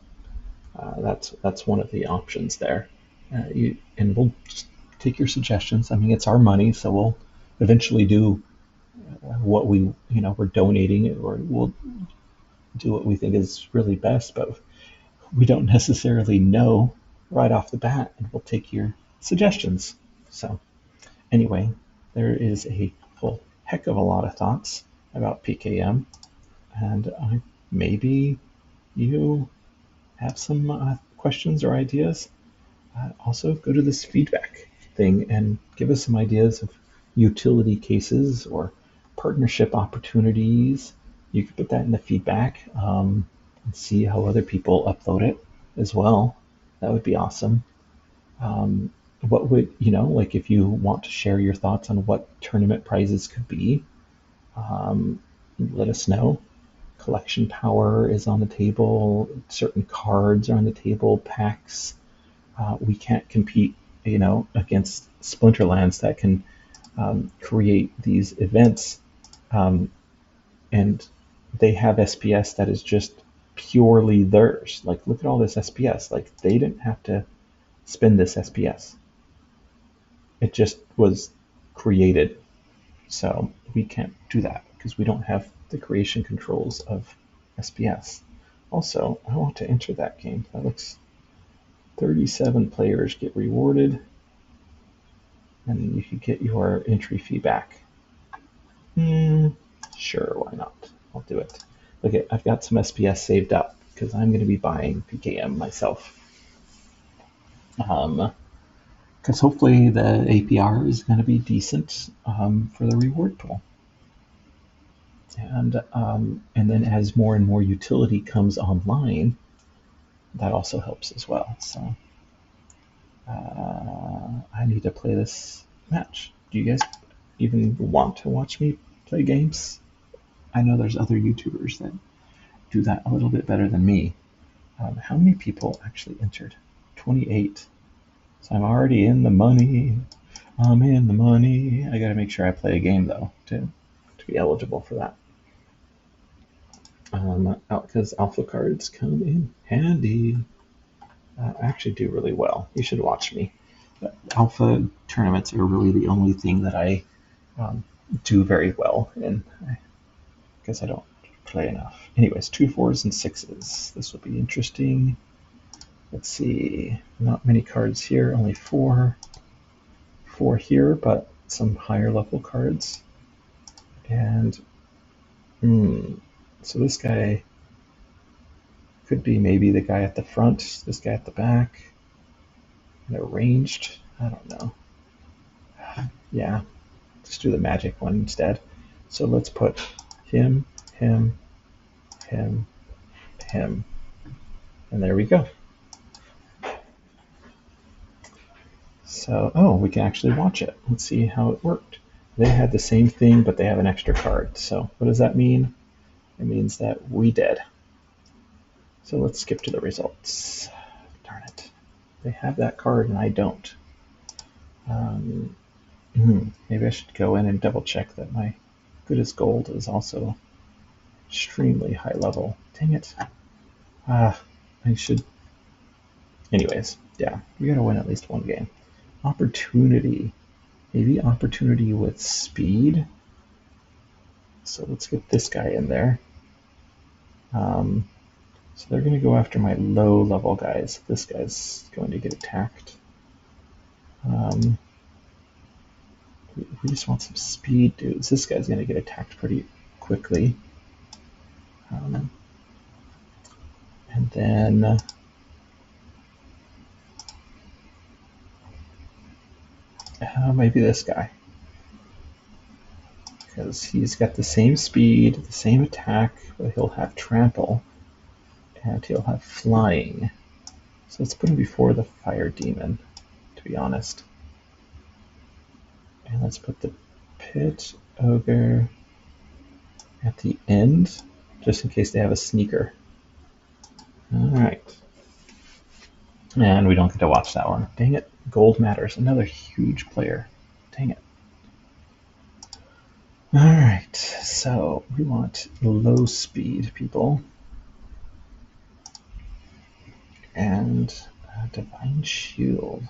That's one of the options there. And we'll just take your suggestions. I mean, it's our money, so we'll eventually do what we're donating, or we'll do what we think is really best. But we don't necessarily know right off the bat, and we'll take your suggestions. So anyway, there is a whole heck of a lot of thoughts about PKM, and maybe you have some questions or ideas. Also, go to this feedback thing and give us some ideas of utility cases or partnership opportunities. You can put that in the feedback and see how other people upload it as well. That would be awesome. What would, like if you want to share your thoughts on what tournament prizes could be, let us know. Collection power is on the table. Certain cards are on the table. Packs. We can't compete, against Splinterlands that can create these events, and they have SPS that is just purely theirs. Like, look at all this SPS. Like, they didn't have to spend this SPS. It just was created. So we can't do that because we don't have the creation controls of SPS. Also, I want to enter that game. That looks 37 players get rewarded, and you can get your entry fee back. Sure, why not? I'll do it. Okay, I've got some SPS saved up because I'm going to be buying PKM myself. Because hopefully the APR is going to be decent for the reward pool. And then as more and more utility comes online, that also helps as well. So I need to play this match. Do you guys even want to watch me play games? I know there's other YouTubers that do that a little bit better than me. How many people actually entered? 28. So I'm already in the money. I'm in the money. I gotta make sure I play a game though to be eligible for that. Because alpha cards come in handy. I actually do really well. You should watch me. Alpha tournaments are really the only thing that I do very well in. I guess I don't play enough. Anyways, 2 4s and 6s. This will be interesting. Let's see. Not many cards here. Only 4. 4 here, but some higher level cards. And so this guy could be maybe the guy at the front, this guy at the back, and arranged. I don't know. Yeah, let's do the magic one instead. So let's put him, him, him, him, and there we go. So, we can actually watch it. Let's see how it worked. They had the same thing, but they have an extra card. So what does that mean? It means that we did. So let's skip to the results. Darn it. They have that card and I don't. Maybe I should go in and double check that my good as gold is also extremely high level. Dang it. I should. Anyways, yeah, we gotta win at least one game. Opportunity. Maybe opportunity with speed. So let's get this guy in there. So they're going to go after my low level guys. This guy's going to get attacked. We just want some speed dudes. This guy's going to get attacked pretty quickly. And then maybe this guy. Because he's got the same speed, the same attack, but he'll have trample. And he'll have flying. So let's put him before the fire demon, to be honest. And let's put the pit ogre at the end, just in case they have a sneaker. Alright. And we don't get to watch that one. Dang it. Gold matters. Another huge player. Dang it. Alright, so we want low speed people. And Divine Shield.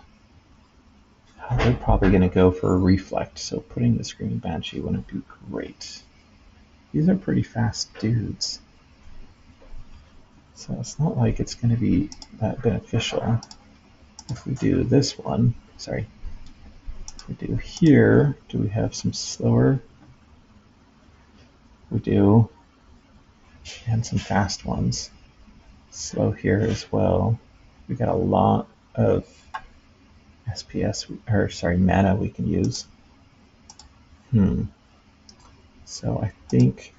They're probably going to go for a Reflect, so putting the Screaming Banshee wouldn't be great. These are pretty fast dudes. So it's not like it's going to be that beneficial. If we do this one, sorry, if we do here, do we have some slower? We do, and some fast ones. Slow here as well. We got a lot of SPS, or sorry, mana we can use. So I think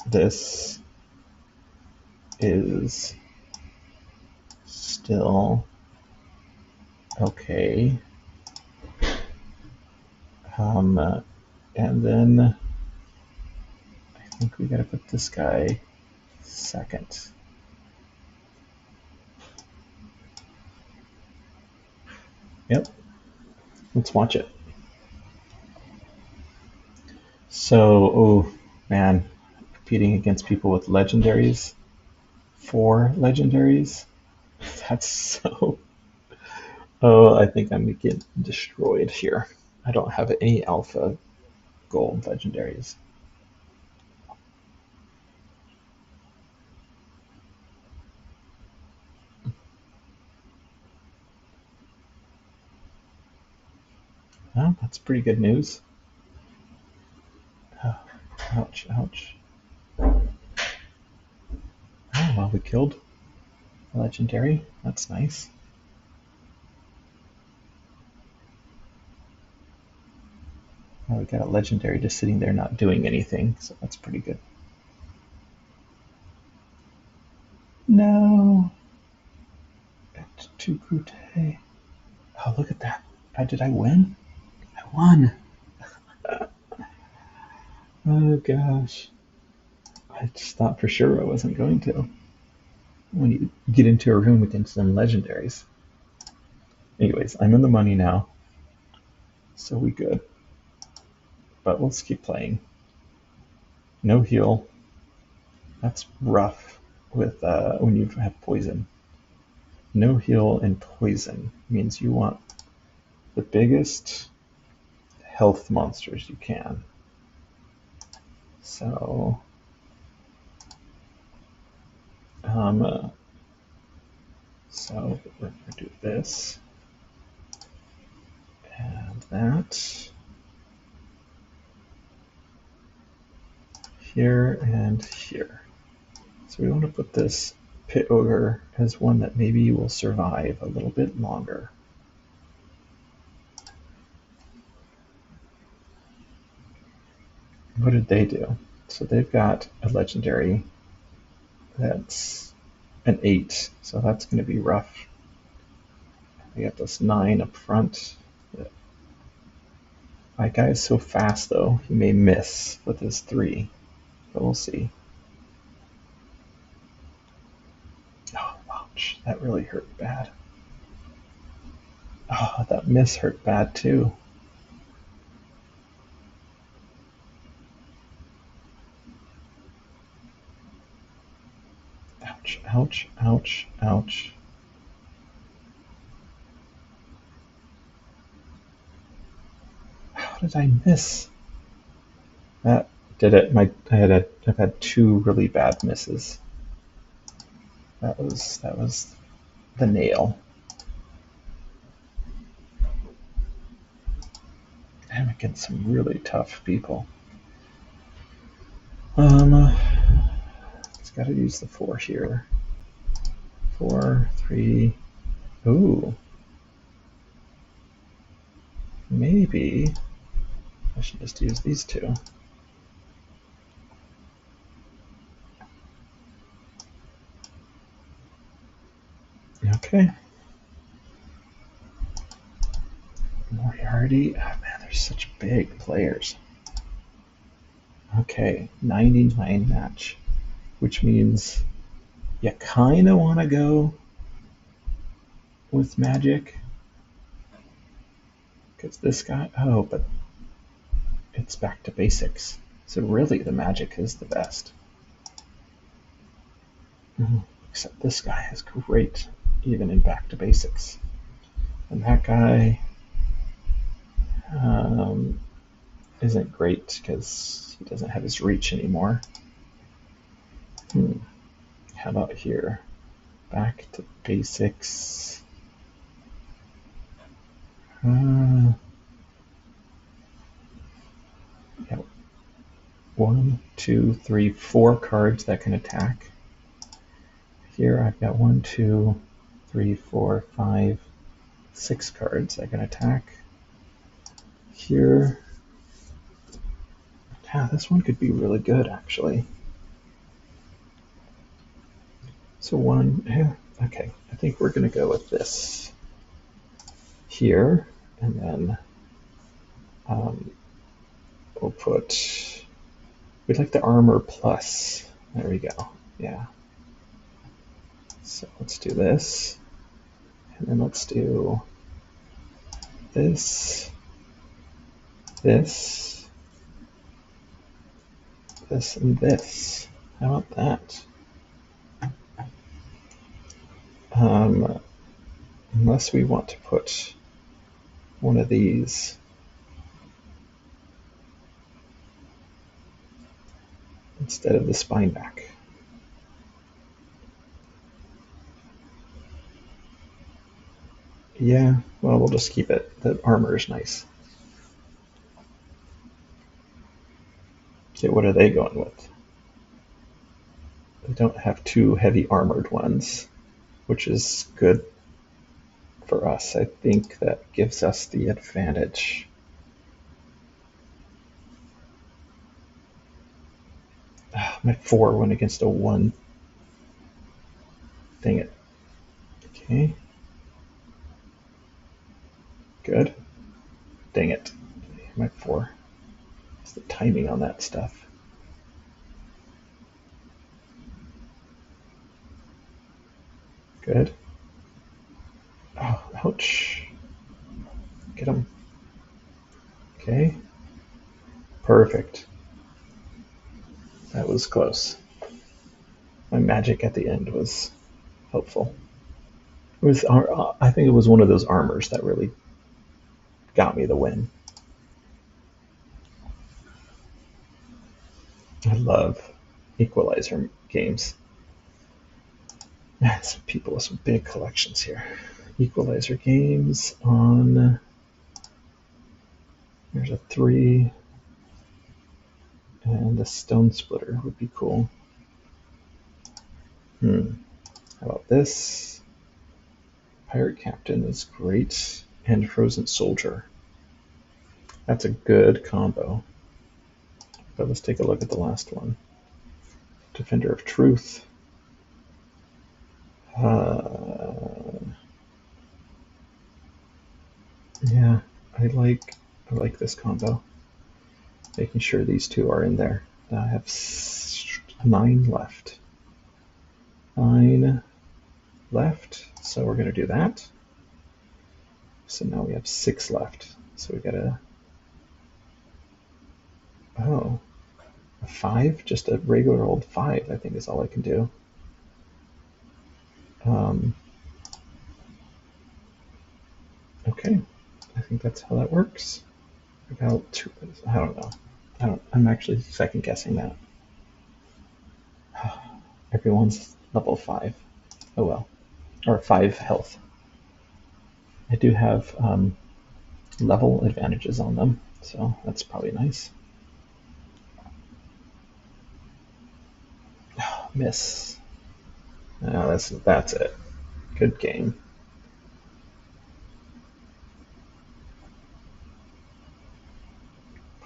this is still okay. And then I think we gotta put this guy second. Yep, let's watch it. So, oh man, competing against people with legendaries, 4 legendaries, that's so, oh, I think I'm gonna get destroyed here. I don't have any alpha gold legendaries. Oh, that's pretty good news. Oh, ouch, ouch. Oh, well, we killed a legendary. That's nice. Oh, we got a legendary just sitting there not doing anything, so that's pretty good. No! It's too brute. Oh, look at that. Did I win? I won! Oh gosh. I just thought for sure I wasn't going to. When you get into a room against some legendaries. Anyways, I'm in the money now. So we good. But let's keep playing. No heal. That's rough with when you have poison. No heal and poison means you want the biggest health monsters you can. So so we're going to do this and that here and here. So we want to put this pit ogre as one that maybe will survive a little bit longer. What did they do? So they've got a legendary that's an 8, so that's going to be rough. We got this 9 up front. My guy is so fast, though, he may miss with his 3, but we'll see. Oh, ouch, that really hurt bad. Oh, that miss hurt bad, too. Ouch, ouch, ouch, ouch. How did I miss? That did it. I've had 2 really bad misses. That was the nail. I'm against some really tough people. It's got to use the 4 here. 4, 3. Ooh. Maybe I should just use these 2. Okay. Moriarty. Oh man, they're such big players. Okay, 99 match, which means you kind of want to go with magic. Because this guy, oh, but it's back to basics. So really the magic is the best. Except this guy is great, even in back to basics. And that guy isn't great because he doesn't have his reach anymore. How about here? Back to basics. Yeah. 1, 2, 3, 4 cards that can attack. Here I've got 1, 2, 3, 4, 5, 6 cards that can attack. Here, yeah, this one could be really good actually. So 1, yeah, okay, I think we're going to go with this here, and then we'll put, we'd like the armor plus. There we go, yeah. So let's do this, and then let's do this, this, this, and this. How about that? Unless we want to put one of these instead of the spine back. Yeah, well, we'll just keep it. The armor is nice. Okay, what are they going with? They don't have 2 heavy armored ones, which is good for us. I think that gives us the advantage. My 4 went against a 1. Dang it. Okay. Good. Dang it. My 4. It's the timing on that stuff. Good. Oh, ouch. Get him. Okay. Perfect. That was close. My magic at the end was helpful. It was, I think it was one of those armors that really got me the win. I love equalizer games. Man, some people with some big collections here. Equalizer games on. There's a 3, and a stone splitter would be cool. How about this? Pirate Captain is great, and Frozen Soldier. That's a good combo. But let's take a look at the last one. Defender of Truth. Yeah, I like this combo. Making sure these 2 are in there. Now I have 9 left. 9 left, so we're going to do that. So now we have 6 left. So we got a, oh, a 5? Just a regular old 5, I think is all I can do. Okay, I think that's how that works. About 2, I don't know. I'm actually second guessing that. Everyone's level 5. Oh well. Or 5 health. I do have level advantages on them, so that's probably nice. Miss. No, that's it. Good game.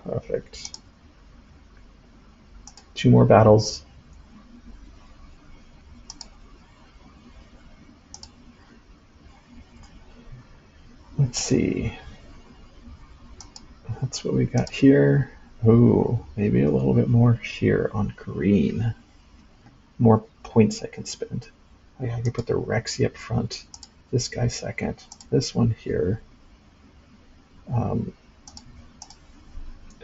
Perfect. 2 more battles. Let's see. That's what we got here. Ooh, maybe a little bit more here on green. More points I can spend. I can put the Rexy up front. This guy second. This one here.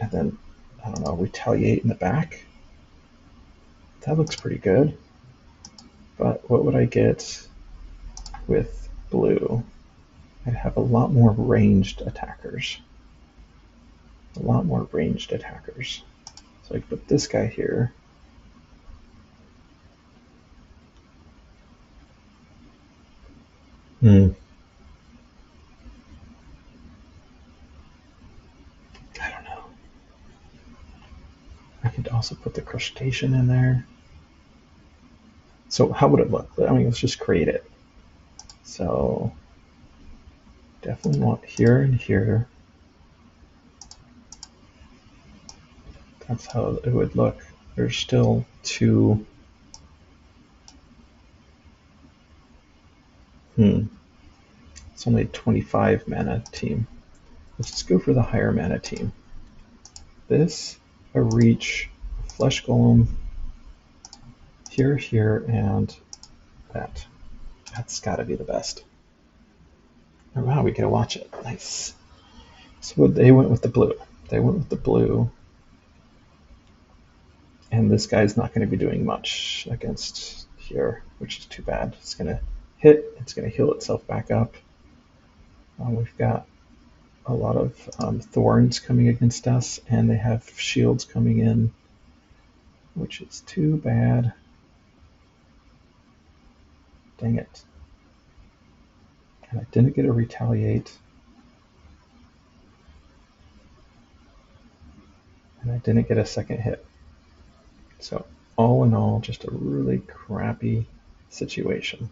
And then, I don't know, retaliate in the back. That looks pretty good. But what would I get with blue? I'd have a lot more ranged attackers. A lot more ranged attackers. So I could put this guy here. Hmm. I don't know. I could also put the crustacean in there. So how would it look? I mean, let's just create it. So definitely want here and here. That's how it would look. There's still two. It's only a 25 mana team. Let's just go for the higher mana team. This, a reach, a flesh golem, here, here, and that. That's gotta be the best. Oh, wow, we get to watch it. Nice. So they went with the blue. They went with the blue. And this guy's not going to be doing much against here, which is too bad. It's going to hit. It's going to heal itself back up. We've got a lot of thorns coming against us, and they have shields coming in, which is too bad. Dang it. And I didn't get a retaliate. And I didn't get a second hit. So all in all, just a really crappy situation.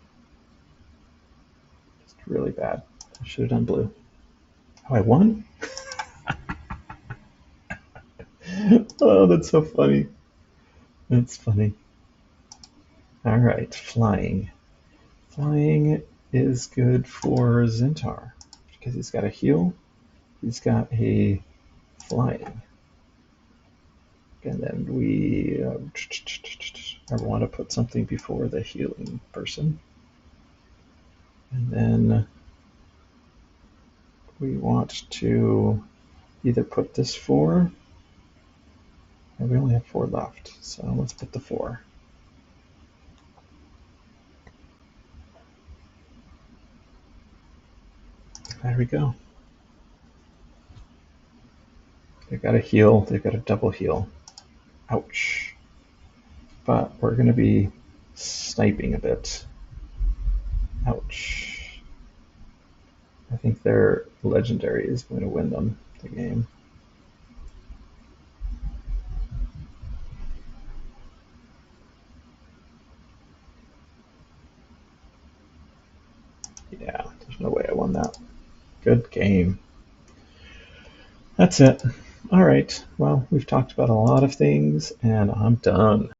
Just really bad. I should have done blue. Oh, I won? Oh, that's so funny. That's funny. All right, flying. Flying is good for Zentar because he's got a heal. He's got a flying. And then we I want to put something before the healing person. And then we want to either put this 4, and we only have 4 left, so let's put the 4. There we go. They've got a heal, they've got a double heal. Ouch. But we're going to be sniping a bit. Ouch. I think their legendary is going to win them the game. Yeah, there's no way I won that. Good game. That's it. All right. Well, we've talked about a lot of things, and I'm done.